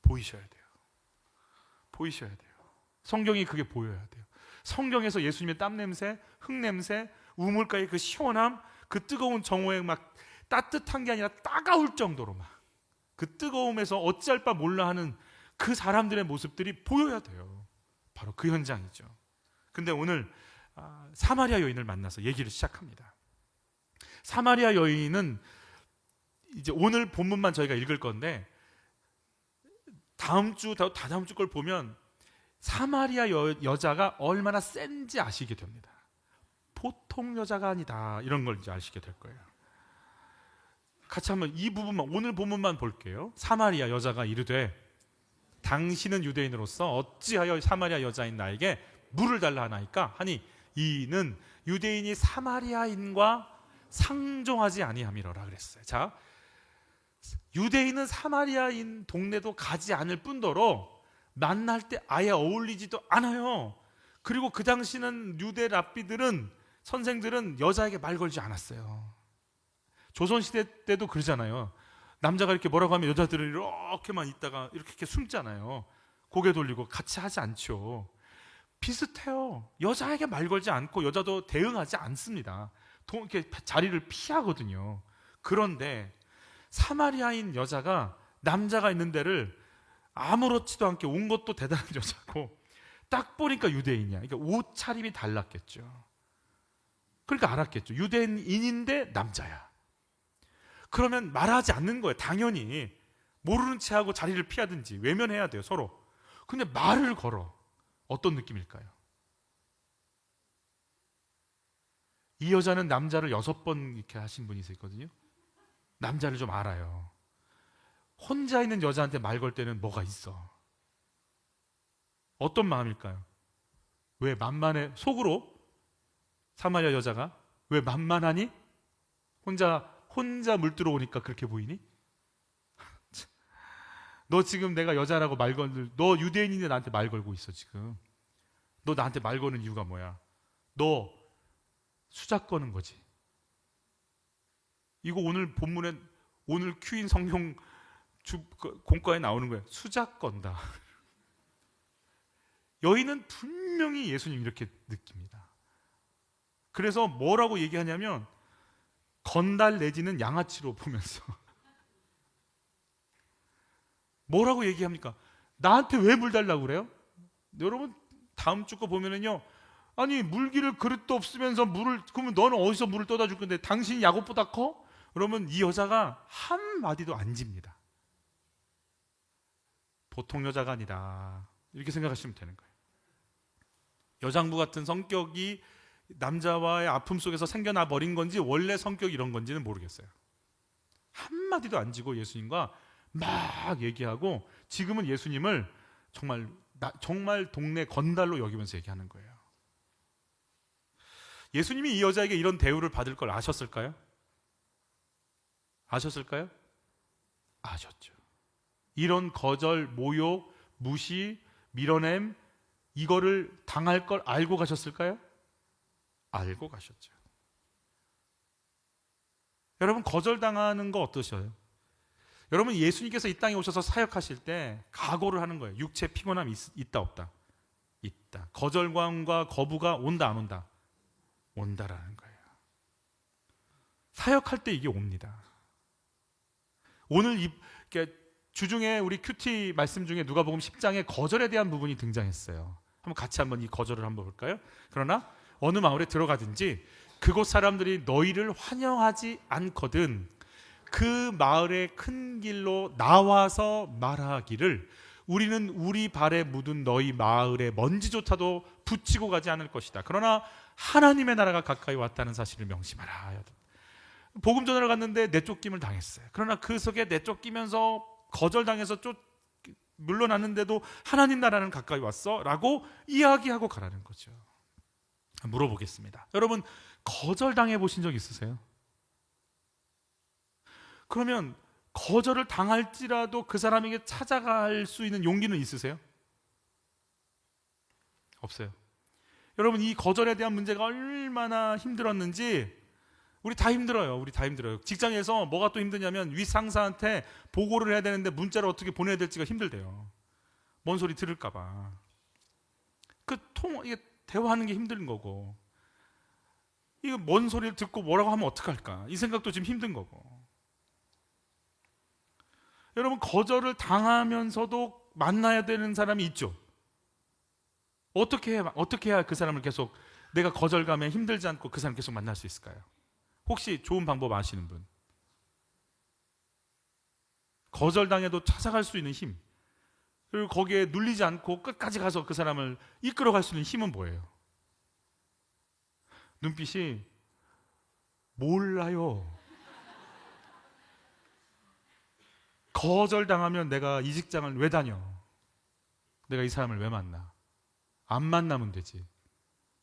보이셔야 돼요. 성경이 그게 보여야 돼요. 성경에서 예수님의 땀 냄새, 흙 냄새, 우물가의 그 시원함, 그 뜨거운 정오에 막 따뜻한 게 아니라 따가울 정도로 막 그 뜨거움에서 어찌할 바 몰라 하는 그 사람들의 모습들이 보여야 돼요. 바로 그 현장이죠. 근데 오늘 사마리아 여인을 만나서 얘기를 시작합니다. 사마리아 여인은 이제 오늘 본문만 저희가 읽을 건데 다다음 주 걸 보면 사마리아 여자가 얼마나 센지 아시게 됩니다. 보통 여자가 아니다, 이런 걸 이제 아시게 될 거예요. 같이 한번 이 부분만, 오늘 본문만 볼게요. 사마리아 여자가 이르되 당신은 유대인으로서 어찌하여 사마리아 여자인 나에게 물을 달라 하나이까 하니 이는 유대인이 사마리아인과 상종하지 아니함이로라 그랬어요. 자, 유대인은 사마리아인 동네도 가지 않을 뿐더러 만날 때 아예 어울리지도 않아요. 그리고 그 당시는 유대 랍비들은, 선생들은 여자에게 말 걸지 않았어요. 조선시대 때도 그러잖아요. 남자가 이렇게 뭐라고 하면 여자들은 이렇게만 있다가 이렇게 숨잖아요. 고개 돌리고 같이 하지 않죠. 비슷해요. 여자에게 말 걸지 않고 여자도 대응하지 않습니다. 이렇게 자리를 피하거든요. 그런데 사마리아인 여자가 남자가 있는 데를 아무렇지도 않게 온 것도 대단한 여자고, 딱 보니까 유대인이야. 그러니까 옷차림이 달랐겠죠. 그러니까 알았겠죠. 유대인인데 남자야. 그러면 말하지 않는 거예요. 당연히 모르는 체하고 자리를 피하든지 외면해야 돼요, 서로. 근데 말을 걸어. 어떤 느낌일까요? 이 여자는 남자를 6번 이렇게 하신 분이 있거든요. 남자를 좀 알아요. 혼자 있는 여자한테 말 걸 때는 뭐가 있어? 어떤 마음일까요? 왜 만만해? 속으로 사마리아 여자가 왜 만만하니? 혼자 물 들어오니까 그렇게 보이니? 너 지금 내가 여자라고 너 유대인인데 나한테 말 걸고 있어 지금. 너 나한테 말 거는 이유가 뭐야? 너 수작 거는 거지. 이거 오늘 본문에, 오늘 큐인 성경 공과에 나오는 거예요. 수작 건다. 여인은 분명히 예수님 이렇게 느낍니다. 그래서 뭐라고 얘기하냐면 건달 내지는 양아치로 보면서 뭐라고 얘기합니까? 나한테 왜 물 달라고 그래요? 여러분 다음 주 거 보면은요, 아니 물기를 그릇도 없으면서 그러면 너는 어디서 물을 떠다 줄 건데 당신이 야곱보다 커? 그러면 이 여자가 한마디도 안 집니다. 보통 여자가 아니다, 이렇게 생각하시면 되는 거예요. 여장부 같은 성격이 남자와의 아픔 속에서 생겨나 버린 건지 원래 성격이 이런 건지는 모르겠어요. 한마디도 안 지고 예수님과 막 얘기하고, 지금은 예수님을 정말 동네 건달로 여기면서 얘기하는 거예요. 예수님이 이 여자에게 이런 대우를 받을 걸 아셨을까요? 아셨을까요? 아셨죠. 이런 거절, 모욕, 무시, 밀어냄, 이거를 당할 걸 알고 가셨을까요? 알고 가셨죠. 여러분 거절당하는 거 어떠셔요? 여러분 예수님께서 이 땅에 오셔서 사역하실 때 각오를 하는 거예요. 육체 피곤함이 있다 없다? 있다. 거절감과 거부가 온다 안 온다? 온다라는 거예요. 사역할 때 이게 옵니다. 오늘 주중에 우리 큐티 말씀 중에 누가복음 10장에 거절에 대한 부분이 등장했어요. 한번 이 거절을 한번 볼까요? 그러나 어느 마을에 들어가든지 그곳 사람들이 너희를 환영하지 않거든 그 마을의 큰 길로 나와서 말하기를 우리는 우리 발에 묻은 너희 마을의 먼지조차도 붙이고 가지 않을 것이다. 그러나 하나님의 나라가 가까이 왔다는 사실을 명심하라. 복음 전하러 갔는데 내쫓김을 당했어요. 그러나 그 속에 내쫓기면서 거절당해서 물러났는데도 하나님 나라는 가까이 왔어? 라고 이야기하고 가라는 거죠. 물어보겠습니다. 여러분 거절당해 보신 적 있으세요? 그러면 거절을 당할지라도 그 사람에게 찾아갈 수 있는 용기는 있으세요? 없어요. 여러분 이 거절에 대한 문제가 얼마나 힘들었는지 우리 다 힘들어요. 직장에서 뭐가 또 힘드냐면 윗상사한테 보고를 해야 되는데 문자를 어떻게 보내야 될지가 힘들대요. 뭔 소리 들을까 봐. 이게 대화하는 게 힘든 거고, 이거 뭔 소리를 듣고 뭐라고 하면 어떡할까, 이 생각도 지금 힘든 거고. 여러분 거절을 당하면서도 만나야 되는 사람이 있죠. 어떻게 해야 그 사람을 계속 내가 거절감에 힘들지 않고 그 사람 계속 만날 수 있을까요? 혹시 좋은 방법 아시는 분? 거절당해도 찾아갈 수 있는 힘, 그리고 거기에 눌리지 않고 끝까지 가서 그 사람을 이끌어갈 수 있는 힘은 뭐예요? 눈빛이 몰라요. 거절당하면 내가 이 직장을 왜 다녀? 내가 이 사람을 왜 만나? 안 만나면 되지.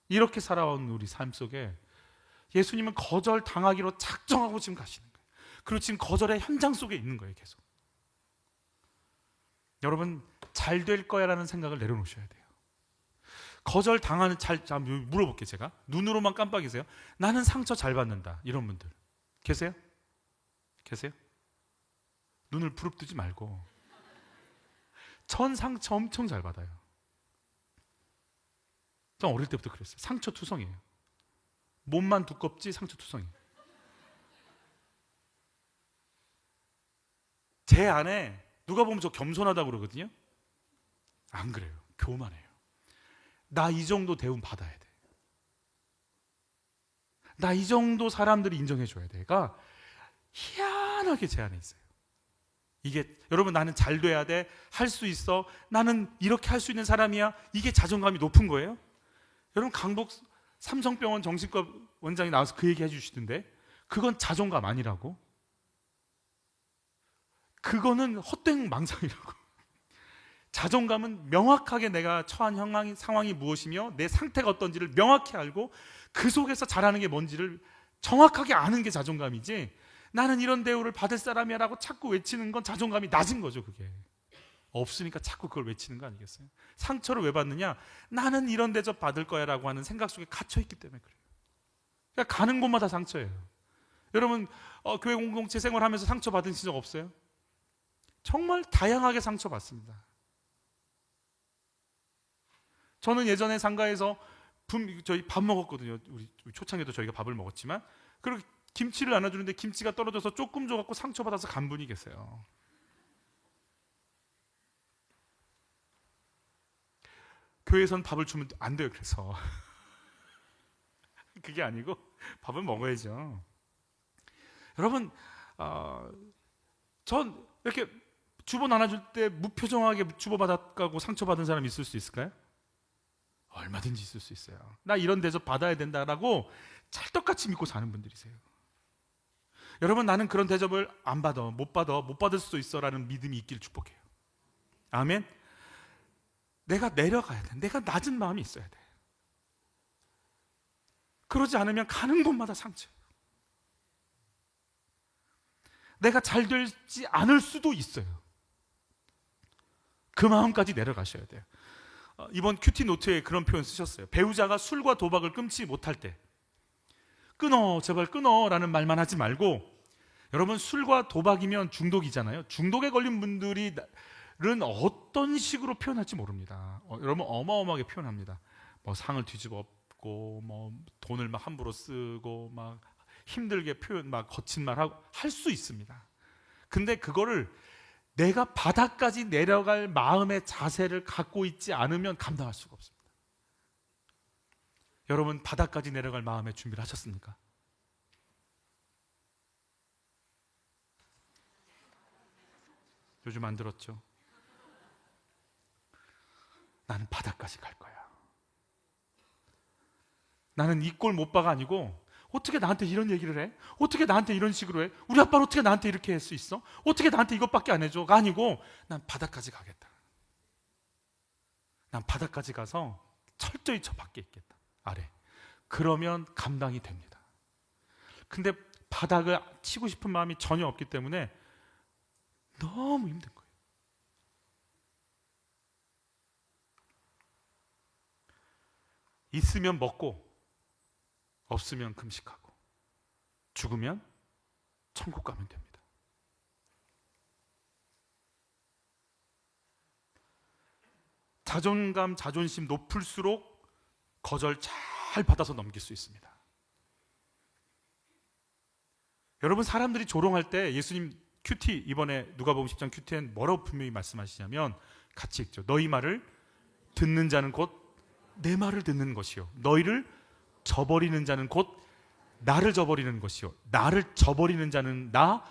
이렇게 살아온 우리 삶 속에 예수님은 거절당하기로 작정하고 지금 가시는 거예요. 그리고 지금 거절의 현장 속에 있는 거예요, 계속. 여러분, 잘 될 거야 라는 생각을 내려놓으셔야 돼요. 거절당하는, 물어볼게요, 제가. 눈으로만 깜빡이세요? 나는 상처 잘 받는다. 이런 분들. 계세요? 계세요? 눈을 부릅뜨지 말고. 전 상처 엄청 잘 받아요. 전 어릴 때부터 그랬어요. 상처 투성이에요. 몸만 두껍지 상처 투성이에요. 제 안에 누가 보면 저 겸손하다고 그러거든요. 안 그래요. 교만해요. 나 이 정도 대우는 받아야 돼. 나 이 정도 사람들이 인정해 줘야 돼가 희한하게 제 안에 있어요. 이게 여러분, 나는 잘 돼야 돼. 할 수 있어. 나는 이렇게 할 수 있는 사람이야. 이게 자존감이 높은 거예요. 여러분, 강복 삼성병원 정신과 원장이 나와서 그 얘기 해주시던데, 그건 자존감 아니라고. 그거는 헛된 망상이라고. 자존감은 명확하게 내가 처한 상황이 무엇이며 내 상태가 어떤지를 명확히 알고 그 속에서 잘하는 게 뭔지를 정확하게 아는 게 자존감이지, 나는 이런 대우를 받을 사람이야 라고 자꾸 외치는 건 자존감이 낮은 거죠. 그게 없으니까 자꾸 그걸 외치는 거 아니겠어요? 상처를 왜 받느냐? 나는 이런 대접 받을 거야 라고 하는 생각 속에 갇혀있기 때문에 그래요. 그러니까 가는 곳마다 상처예요. 여러분, 교회 공동체 생활하면서 상처 받으신 적 없어요? 정말 다양하게 상처받습니다. 저는 예전에 상가에서 저희 밥 먹었거든요. 우리 초창기도 저희가 밥을 먹었지만, 그리고 김치를 나눠주는데 김치가 떨어져서 조금 줘갖고 상처받아서 간 분이 계세요. 교회에선 밥을 주면 안 돼요. 그래서 그게 아니고 밥을 먹어야죠. 여러분, 전 이렇게 주보 나눠줄 때 무표정하게 주보받았고 상처받은 사람 있을 수 있을까요? 얼마든지 있을 수 있어요. 나 이런 대접 받아야 된다라고 찰떡같이 믿고 사는 분들이세요. 여러분, 나는 그런 대접을 안 받아, 못 받을 수도 있어 라는 믿음이 있기를 축복해요. 아멘. 내가 내려가야 돼. 내가 낮은 마음이 있어야 돼. 그러지 않으면 가는 곳마다 상처예요. 내가 잘 되지 않을 수도 있어요. 그 마음까지 내려가셔야 돼요. 이번 큐티 노트에 그런 표현 쓰셨어요. 배우자가 술과 도박을 끊지 못할 때 끊어, 제발 끊어 라는 말만 하지 말고, 여러분, 술과 도박이면 중독이잖아요. 중독에 걸린 분들은 어떤 식으로 표현할지 모릅니다. 여러분, 어마어마하게 표현합니다. 뭐 상을 뒤집어 엎고, 뭐 돈을 막 함부로 쓰고, 막 힘들게 표현, 막 거친 말 하고 할 수 있습니다. 근데 그거를 내가 바닥까지 내려갈 마음의 자세를 갖고 있지 않으면 감당할 수가 없습니다. 여러분, 바닥까지 내려갈 마음의 준비를 하셨습니까? 요즘 안 들었죠? 나는 바닥까지 갈 거야. 나는 이 꼴 못 봐가 아니고, 어떻게 나한테 이런 얘기를 해? 어떻게 나한테 이런 식으로 해? 우리 아빠는 어떻게 나한테 이렇게 할 수 있어? 어떻게 나한테 이것밖에 안 해줘? 가 아니고, 난 바닥까지 가겠다. 난 바닥까지 가서 철저히 저 밖에 있겠다. 아래. 그러면 감당이 됩니다. 근데 바닥을 치고 싶은 마음이 전혀 없기 때문에 너무 힘든 거예요. 있으면 먹고, 없으면 금식하고, 죽으면 천국 가면 됩니다. 자존감, 자존심 높을수록 거절 잘 받아서 넘길 수 있습니다. 여러분, 사람들이 조롱할 때 예수님 큐티, 이번에 누가복음 10장 큐티엔 뭐라고 분명히 말씀하시냐면, 같이 읽죠. 너희 말을 듣는 자는 곧 내 말을 듣는 것이요, 너희를 저버리는 자는 곧 나를 저버리는 것이요 나를 저버리는 자는 나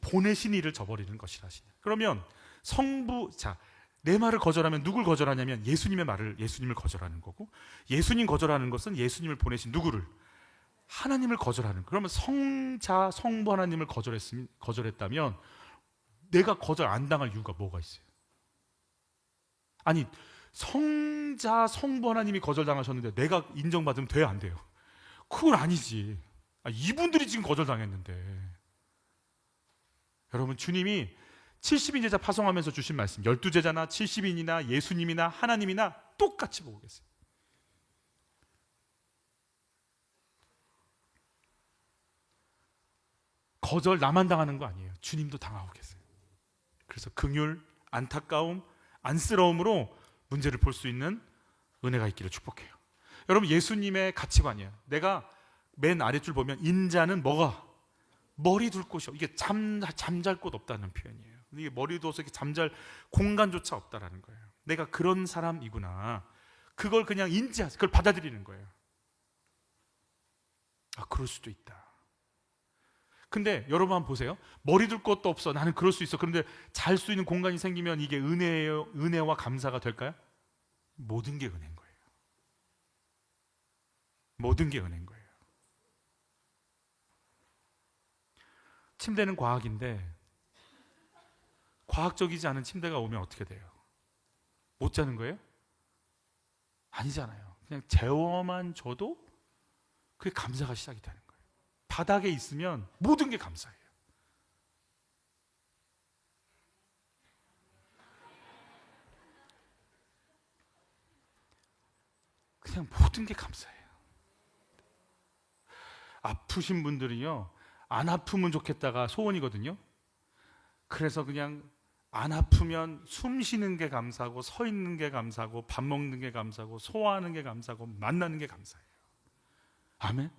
보내신 이를 저버리는 것이라 하시네. 그러면 성부, 자, 내 말을 거절하면 누굴 거절하냐면 예수님을 거절하는 거고, 예수님 거절하는 것은 예수님을 보내신 누구를? 하나님을 거절하는 거. 그러면 성자 성부 하나님을 거절했다면 내가 거절 안 당할 이유가 뭐가 있어요? 아니, 성자 성부 하나님이 거절당하셨는데 내가 인정받으면 돼요, 안 돼요? 그건 아니지. 이분들이 지금 거절당했는데. 여러분, 주님이 70인 제자 파송하면서 주신 말씀, 12제자나 70인이나 예수님이나 하나님이나 똑같이 보고 계세요. 거절 나만 당하는 거 아니에요. 주님도 당하고 계세요. 그래서 긍휼, 안타까움, 안쓰러움으로 문제를 볼 수 있는 은혜가 있기를 축복해요. 여러분, 예수님의 가치관이에요. 내가 맨 아랫줄 보면 인자는 뭐가? 머리 둘 곳이, 이게 잠잘 곳 없다는 표현이에요. 이게 머리 두어서 이렇게 잠잘 공간조차 없다라는 거예요. 내가 그런 사람이구나. 그걸 그냥 인지하세요. 그걸 받아들이는 거예요. 아, 그럴 수도 있다. 근데 여러분 한번 보세요. 머리 둘 곳도 없어. 나는 그럴 수 있어. 그런데 잘 수 있는 공간이 생기면 이게 은혜와 감사가 될까요? 모든 게 은혜인 거예요. 모든 게 은혜인 거예요. 침대는 과학인데 과학적이지 않은 침대가 오면 어떻게 돼요? 못 자는 거예요? 아니잖아요. 그냥 재워만 줘도 그게 감사가 시작이 되는 거예요. 바닥에 있으면 모든 게 감사해요. 그냥 모든 게 감사해요. 아프신 분들은요, 안 아프면 좋겠다가 소원이거든요. 그래서 그냥 안 아프면 숨 쉬는 게 감사하고, 서 있는 게 감사하고, 밥 먹는 게 감사하고, 소화하는 게 감사하고, 만나는 게 감사해요. 아멘.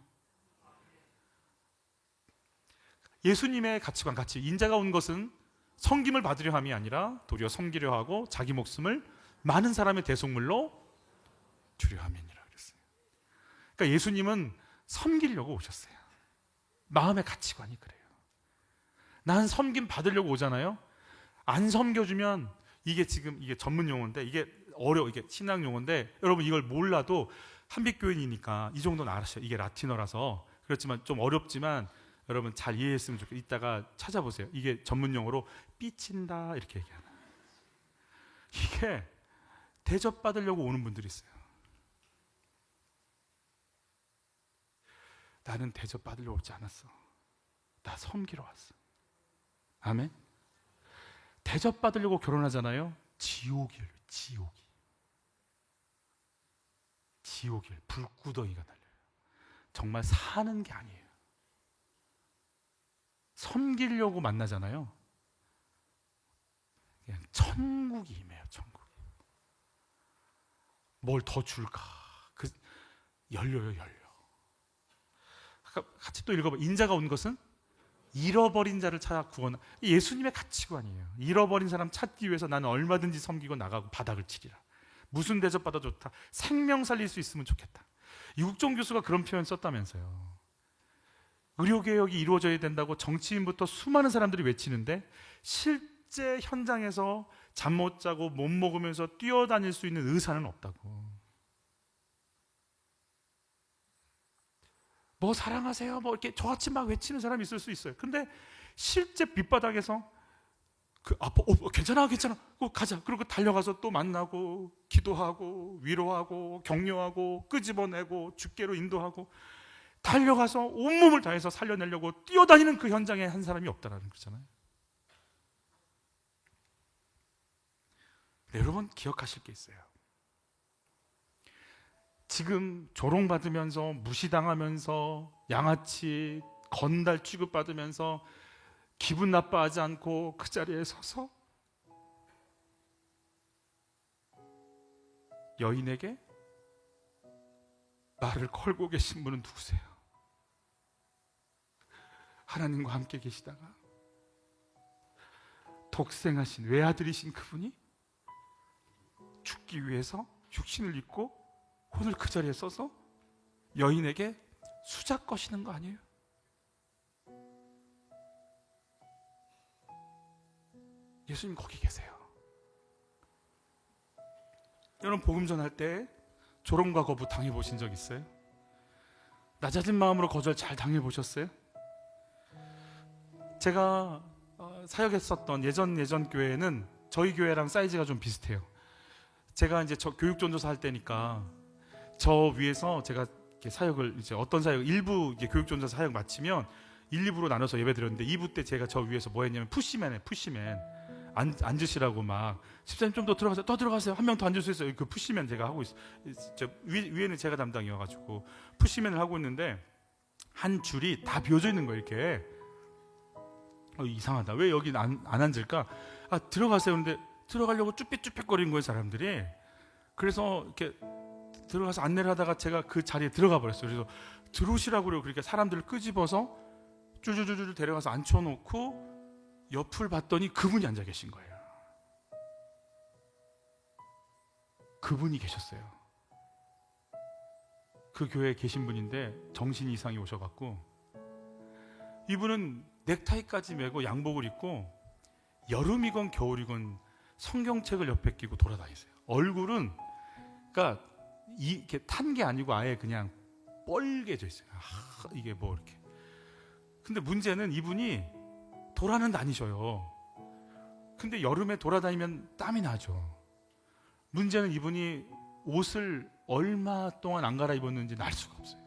예수님의 가치관, 같이 인자가 온 것은 섬김을 받으려 함이 아니라 도리어 섬기려 하고 자기 목숨을 많은 사람의 대속물로 주려 함이니라 그랬어요. 그러니까 예수님은 섬기려고 오셨어요. 마음의 가치관이 그래요. 난 섬김 받으려고 오잖아요. 안 섬겨주면, 이게 지금 이게 전문 용어인데, 이게 이게 신앙 용어인데, 여러분 이걸 몰라도 한빛교인이니까 이 정도는 알았어요. 이게 라틴어라서 그렇지만 좀 어렵지만 여러분 잘 이해했으면 좋겠어요. 이따가 찾아보세요. 이게 전문 용어로 삐친다 이렇게 얘기하는. 이게 대접받으려고 오는 분들이 있어요. 나는 대접받으려고 오지 않았어. 나 섬기러 왔어. 아멘. 대접받으려고 결혼하잖아요. 지옥이에요. 지옥이에요. 불구덩이가 달려요. 정말 사는 게 아니에요. 섬기려고 만나잖아요. 그냥 천국이 임해요. 천국. 뭘 더 줄까? 열려요. 같이 또 읽어봐. 인자가 온 것은 잃어버린 자를 찾아 구원하. 예수님의 가치관이에요. 잃어버린 사람 찾기 위해서 나는 얼마든지 섬기고 나가고 바닥을 치리라. 무슨 대접받아 좋다. 생명 살릴 수 있으면 좋겠다. 이국종 교수가 그런 표현 썼다면서요. 의료개혁이 이루어져야 된다고 정치인부터 수많은 사람들이 외치는데 실제 현장에서 잠 못 자고 못 먹으면서 뛰어다닐 수 있는 의사는 없다고. 뭐 사랑하세요, 뭐 이렇게 저같이 막 외치는 사람이 있을 수 있어요. 근데 실제 밑바닥에서 괜찮아, 가자. 그리고 달려가서 또 만나고 기도하고 위로하고 격려하고 끄집어내고 주께로 인도하고 달려가서 온몸을 다해서 살려내려고 뛰어다니는 그 현장에 한 사람이 없다라는 거잖아요. 여러분 기억하실 게 있어요. 지금 조롱받으면서 무시당하면서 양아치 건달 취급받으면서 기분 나빠하지 않고 그 자리에 서서 여인에게 말을 걸고 계신 분은 누구세요? 하나님과 함께 계시다가 독생하신 외아들이신 그분이 죽기 위해서 육신을 입고 오늘 그 자리에 서서 여인에게 수작 거시는 거 아니에요? 예수님 거기 계세요. 여러분 복음 전할 때 조롱과 거부 당해보신 적 있어요? 낮아진 마음으로 거절 잘 당해보셨어요? 제가 사역했었던 예전 교회는 저희 교회랑 사이즈가 좀 비슷해요. 제가 이제 저 교육 전도사 할 때니까 저 위에서 제가 이렇게 사역을 이제 어떤 사역 일부 이제 교육 전도사 사역 마치면 1, 2부로 나눠서 예배 드렸는데 2부 때 제가 저 위에서 뭐 했냐면 푸시맨 앉으시라고 막 집사님 좀 더 들어가세요. 더 들어가세요. 한 명 더 앉을 수 있어요. 그 푸시맨 제가 하고 있어요. 위에는 제가 담당이어가지고 푸시맨을 하고 있는데 한 줄이 다 비어져 있는 거예요. 이렇게 이상하다. 왜 여기 안 앉을까? 들어가세요. 근데 들어가려고 쭈뼛쭈뼛거리는 거예요, 사람들이. 그래서 이렇게 들어가서 안내를 하다가 제가 그 자리에 들어가 버렸어요. 그래서 들어오시라고 그러고 그렇게 사람들을 끄집어서 쭈쭈쭈쭈 데려가서 앉혀놓고 옆을 봤더니 그분이 앉아 계신 거예요. 그분이 계셨어요. 그 교회에 계신 분인데 정신 이상이 오셔갖고 이분은 넥타이까지 메고 양복을 입고 여름이건 겨울이건 성경책을 옆에 끼고 돌아다니세요. 얼굴은 그러니까 이렇게 탄 게 아니고 아예 그냥 뻘개져 있어요. 이게 뭐 이렇게. 근데 문제는 이분이 돌아는 다니셔요. 근데 여름에 돌아다니면 땀이 나죠. 문제는 이분이 옷을 얼마 동안 안 갈아입었는지 알 수가 없어요.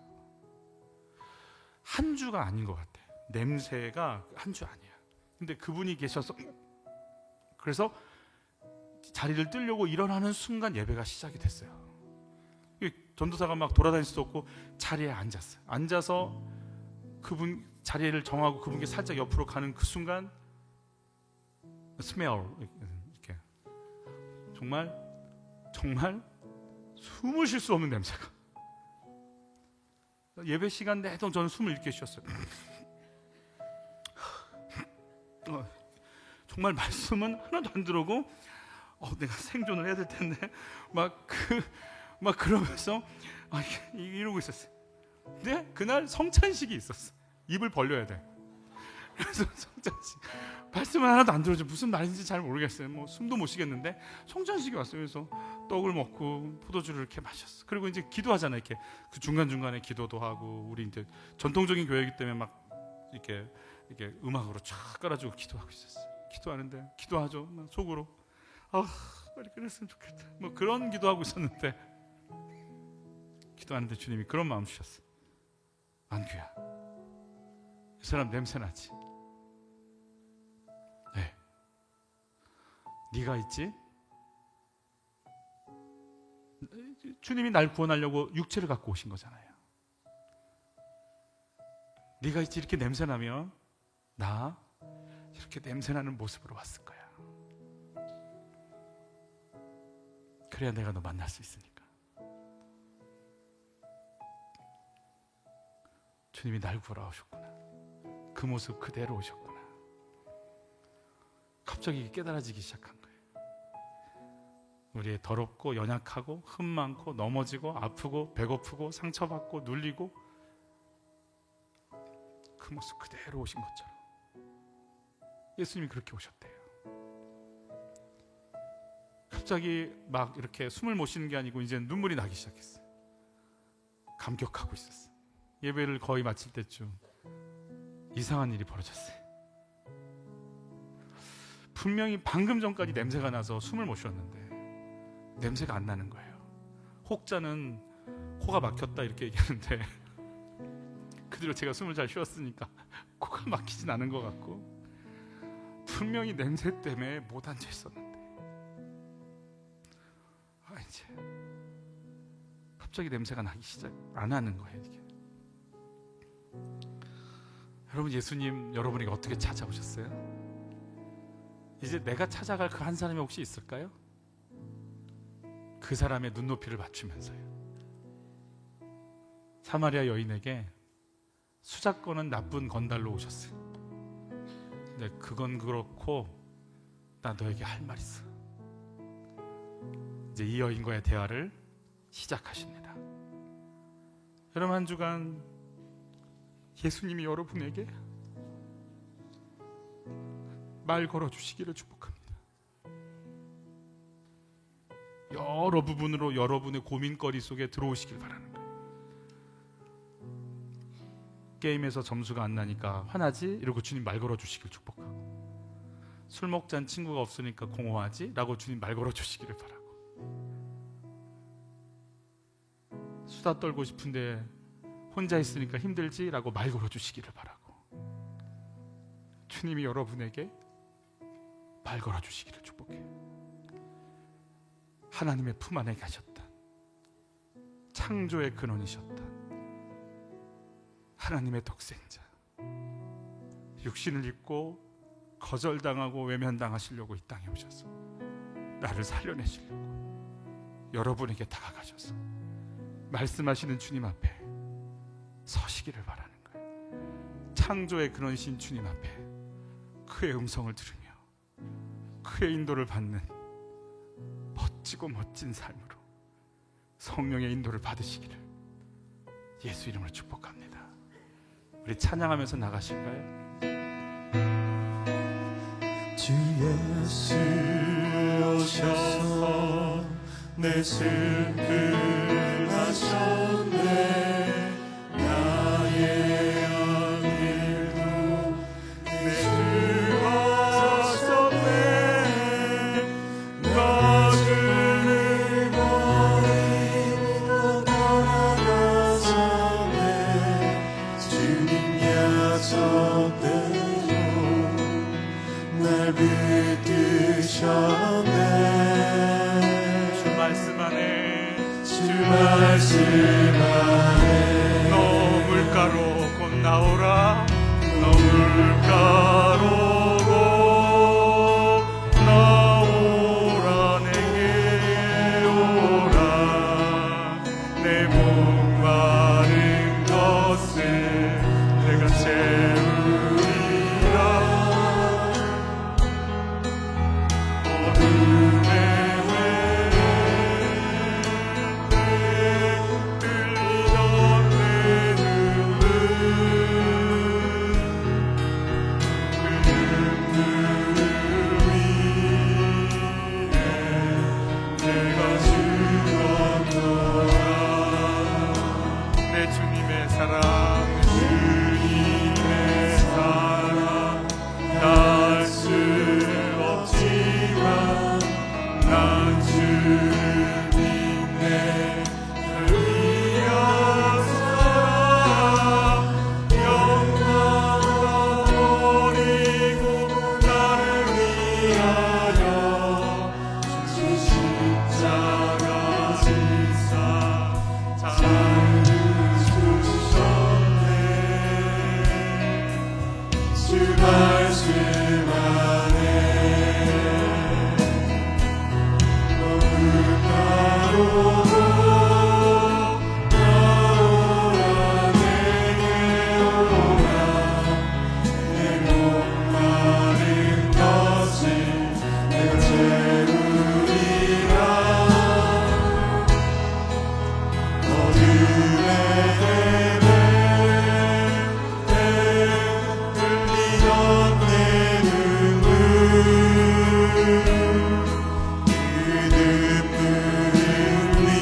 한 주가 아닌 것 같아. 냄새가 한 주 아니야. 근데 그분이 계셔서 그래서 자리를 뜨려고 일어나는 순간 예배가 시작이 됐어요. 전도사가 막 돌아다닐 수도 없고 자리에 앉았어요. 앉아서 그분 자리를 정하고 그분께 살짝 옆으로 가는 그 순간 스멜 이렇게 정말 숨을 쉴 수 없는 냄새가. 예배 시간 내도 저는 숨을 이렇게 쉬었어요. 정말 말씀은 하나도 안 들어오고 내가 생존을 해야 될 텐데 막 그러면서 이러고 있었어요. 근데 그날 성찬식이 있었어. 입을 벌려야 돼. 그래서 성찬식 말씀은 하나도 안 들어줘. 무슨 말인지 잘 모르겠어요. 뭐 숨도 못 쉬겠는데 성찬식이 왔어요. 그래서 떡을 먹고 포도주를 이렇게 마셨어. 그리고 이제 기도하잖아요. 이렇게 그 중간 중간에 기도도 하고 우리 이제 전통적인 교회이기 때문에 막 이렇게 음악으로 쫙 깔아주고 기도하고 있었어요. 기도하는데 기도하죠. 막 속으로 빨리 끝냈으면 좋겠다. 뭐 그런 기도하고 있었는데 기도하는데 주님이 그런 마음 주셨어. 안규야, 이 사람 냄새 나지? 네. 네가 있지? 주님이 날 구원하려고 육체를 갖고 오신 거잖아요. 네가 있지? 이렇게 냄새 나면 나 이렇게 냄새 나는 모습으로 왔을 거야. 그래야 내가 너 만날 수 있으니까. 주님이 날 구하러 오셨구나. 그 모습 그대로 오셨구나. 갑자기 깨달아지기 시작한 거예요. 우리의 더럽고 연약하고 흠 많고 넘어지고 아프고 배고프고 상처받고 눌리고 그 모습 그대로 오신 것처럼 예수님이 그렇게 오셨대요. 갑자기 막 이렇게 숨을 못 쉬는 게 아니고 이제 눈물이 나기 시작했어요. 감격하고 있었어요. 예배를 거의 마칠 때쯤 이상한 일이 벌어졌어요. 분명히 방금 전까지 냄새가 나서 숨을 못 쉬었는데 냄새가 안 나는 거예요. 혹자는 코가 막혔다 이렇게 얘기하는데 그대로 제가 숨을 잘 쉬었으니까 코가 막히진 않은 것 같고 분명히 냄새 때문에 못 앉아 있었는데 이제 갑자기 냄새가 나기 시작 안 하는 거예요. 이게. 여러분, 예수님 여러분에게 어떻게 찾아오셨어요? 이제 내가 찾아갈 그 한 사람이 혹시 있을까요? 그 사람의 눈높이를 맞추면서요. 사마리아 여인에게 수작 거는 나쁜 건달로 오셨어요. 근데 그건 그렇고 나 너에게 할 말 있어. 이제 이 여인과의 대화를 시작하십니다. 여러분, 한 주간 예수님이 여러분에게 말 걸어주시기를 축복합니다. 여러 부분으로 여러분의 고민거리 속에 들어오시길 바라는 거예요. 게임에서 점수가 안 나니까 화나지? 이러고 주님 말 걸어주시길 축복하고, 술 먹자는 친구가 없으니까 공허하지? 라고 주님 말 걸어주시기를 바라고, 수다 떨고 싶은데 혼자 있으니까 힘들지? 라고 말 걸어주시기를 바라고, 주님이 여러분에게 말 걸어주시기를 축복해요. 하나님의 품 안에 가셨다, 창조의 근원이셨다, 하나님의 독생자, 육신을 입고 거절당하고 외면당하시려고 이 땅에 오셔서 나를 살려내시려고 여러분에게 다가가셔서 말씀하시는 주님 앞에 서시기를 바라는 거예요. 창조의 근원이신 주님 앞에 그의 음성을 들으며 그의 인도를 받는 멋지고 멋진 삶으로 성령의 인도를 받으시기를 예수 이름으로 축복합니다. 우리 찬양하면서 나가실까요? 주 예수 오셔서 내 슬픔 하셨네. 나의 한 일도 내주하셨네. 너를 버리고 떠나가셨네. 주님 약속대로 날 붙드셨네. 주 말씀 안에, 주 말씀 안에 너 물가로 곧 나오라, 너 물가로 곧 나오라, 내게 오라. 내 목마른 것을 내가 채우리라. 어둠의 들리던 내 눈물, 그 눈물 위에 내가 죽었노라. 내 주님의 사랑, 내 주님의 사랑 날 수 없지만 난 주를 믿네. 날 위한 사랑 영광을 버리고 나를 위하여 주 십자가 지사 자유를 주셨네. 주 말씀 안에 물가로 나오라, 내게 오라. 내 목마른 것을 내가 채우리라. 어둠의 흘리던 내 눈물, 그 눈물 위에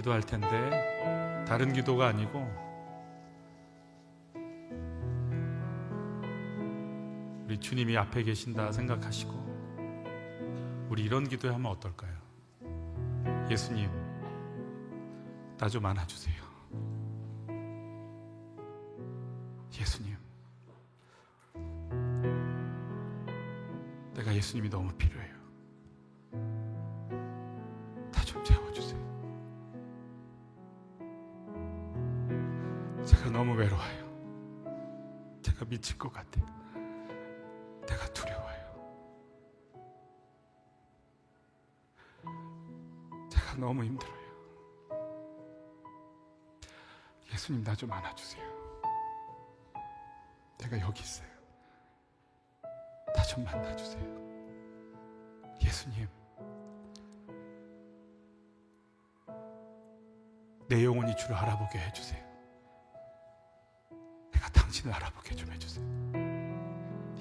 기도할 텐데 다른 기도가 아니고 우리 주님이 앞에 계신다 생각하시고 우리 이런 기도하면 어떨까요? 예수님, 나 좀 안아주세요. 예수님, 내가 예수님이 너무 필요해요. 나 좀 채워주세요. 제가 너무 외로워요. 제가 미칠 것 같아요. 내가 두려워요. 제가 너무 힘들어요. 예수님, 나 좀 안아주세요. 내가 여기 있어요. 나 좀 만나주세요. 예수님, 내 영혼이 주를 알아보게 해주세요. 내가 당신을 알아보게 좀 해주세요.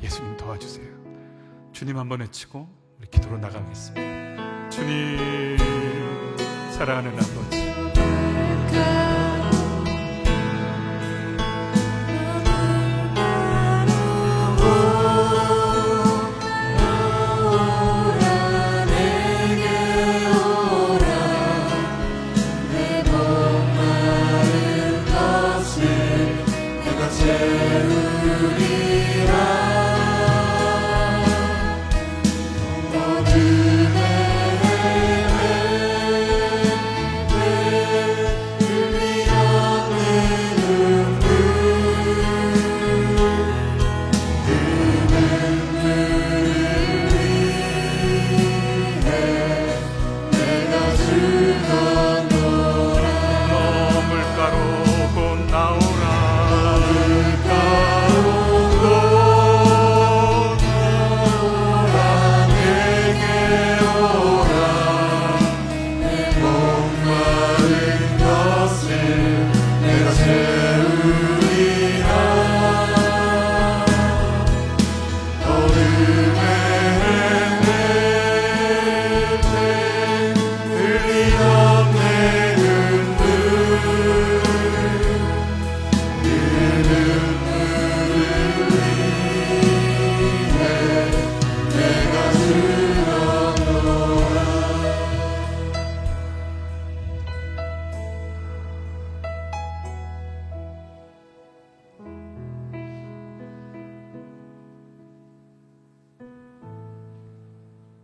예수님, 도와주세요. 주님 한번 외치고 우리 기도로 나가겠습니다. 주님, 사랑하는 아버지,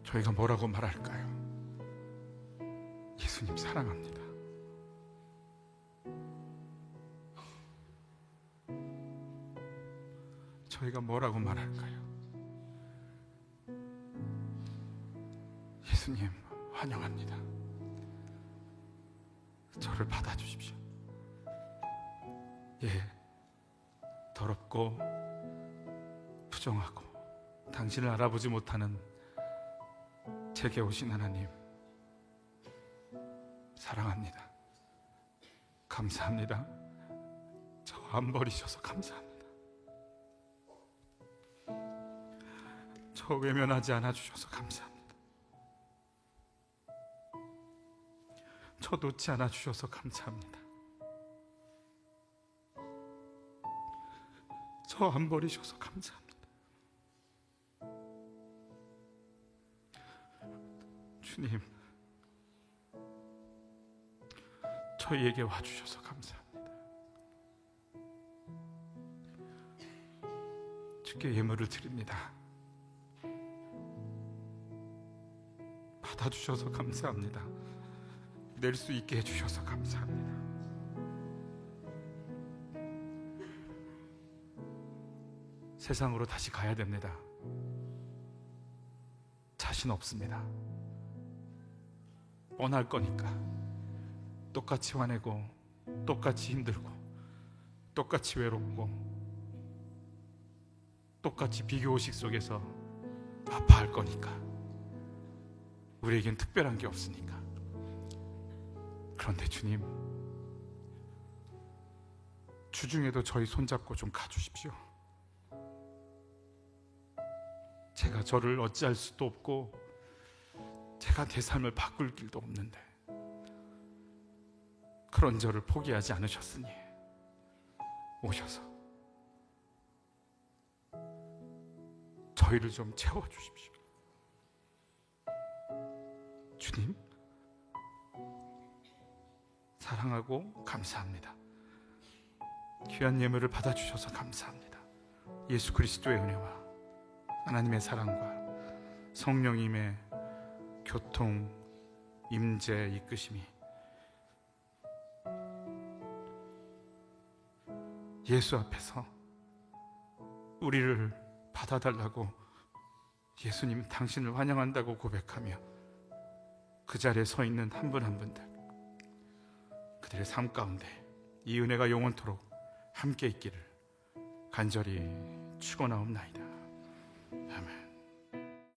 저희가 뭐라고 말할까요? 예수님 사랑합니다. 저희가 뭐라고 말할까요? 예수님 환영합니다. 저를 받아주십시오. 예, 더럽고 부정하고 당신을 알아보지 못하는 제게 오신 하나님, 사랑합니다. 감사합니다. 저 안 버리셔서 감사합니다. 저 외면하지 않아 주셔서 감사합니다. 저 놓지 않아 주셔서 감사합니다. 저 안 버리셔서 감사합니다. 주님, 저희에게 와주셔서 감사합니다. 주께 예물을 드립니다. 받아주셔서 감사합니다. 낼 수 있게 해주셔서 감사합니다. 세상으로 다시 가야 됩니다. 자신 없습니다. 뻔할 거니까 똑같이 화내고 똑같이 힘들고 똑같이 외롭고 똑같이 비교의식 속에서 아파할 거니까 우리에겐 특별한 게 없으니까. 그런데 주님, 주중에도 저희 손잡고 좀 가주십시오. 제가 저를 어찌할 수도 없고 제가 내 삶을 바꿀 길도 없는데 그런 저를 포기하지 않으셨으니 오셔서 저희를 좀 채워주십시오. 주님, 사랑하고 감사합니다. 귀한 예물을 받아주셔서 감사합니다. 예수 그리스도의 은혜와 하나님의 사랑과 성령님의 교통, 임재, 이끄심이 예수 앞에서 우리를 받아달라고 예수님 당신을 환영한다고 고백하며 그 자리에 서 있는 한 분 한 분들, 그들의 삶 가운데 이 은혜가 영원토록 함께 있기를 간절히 축원하옵나이다.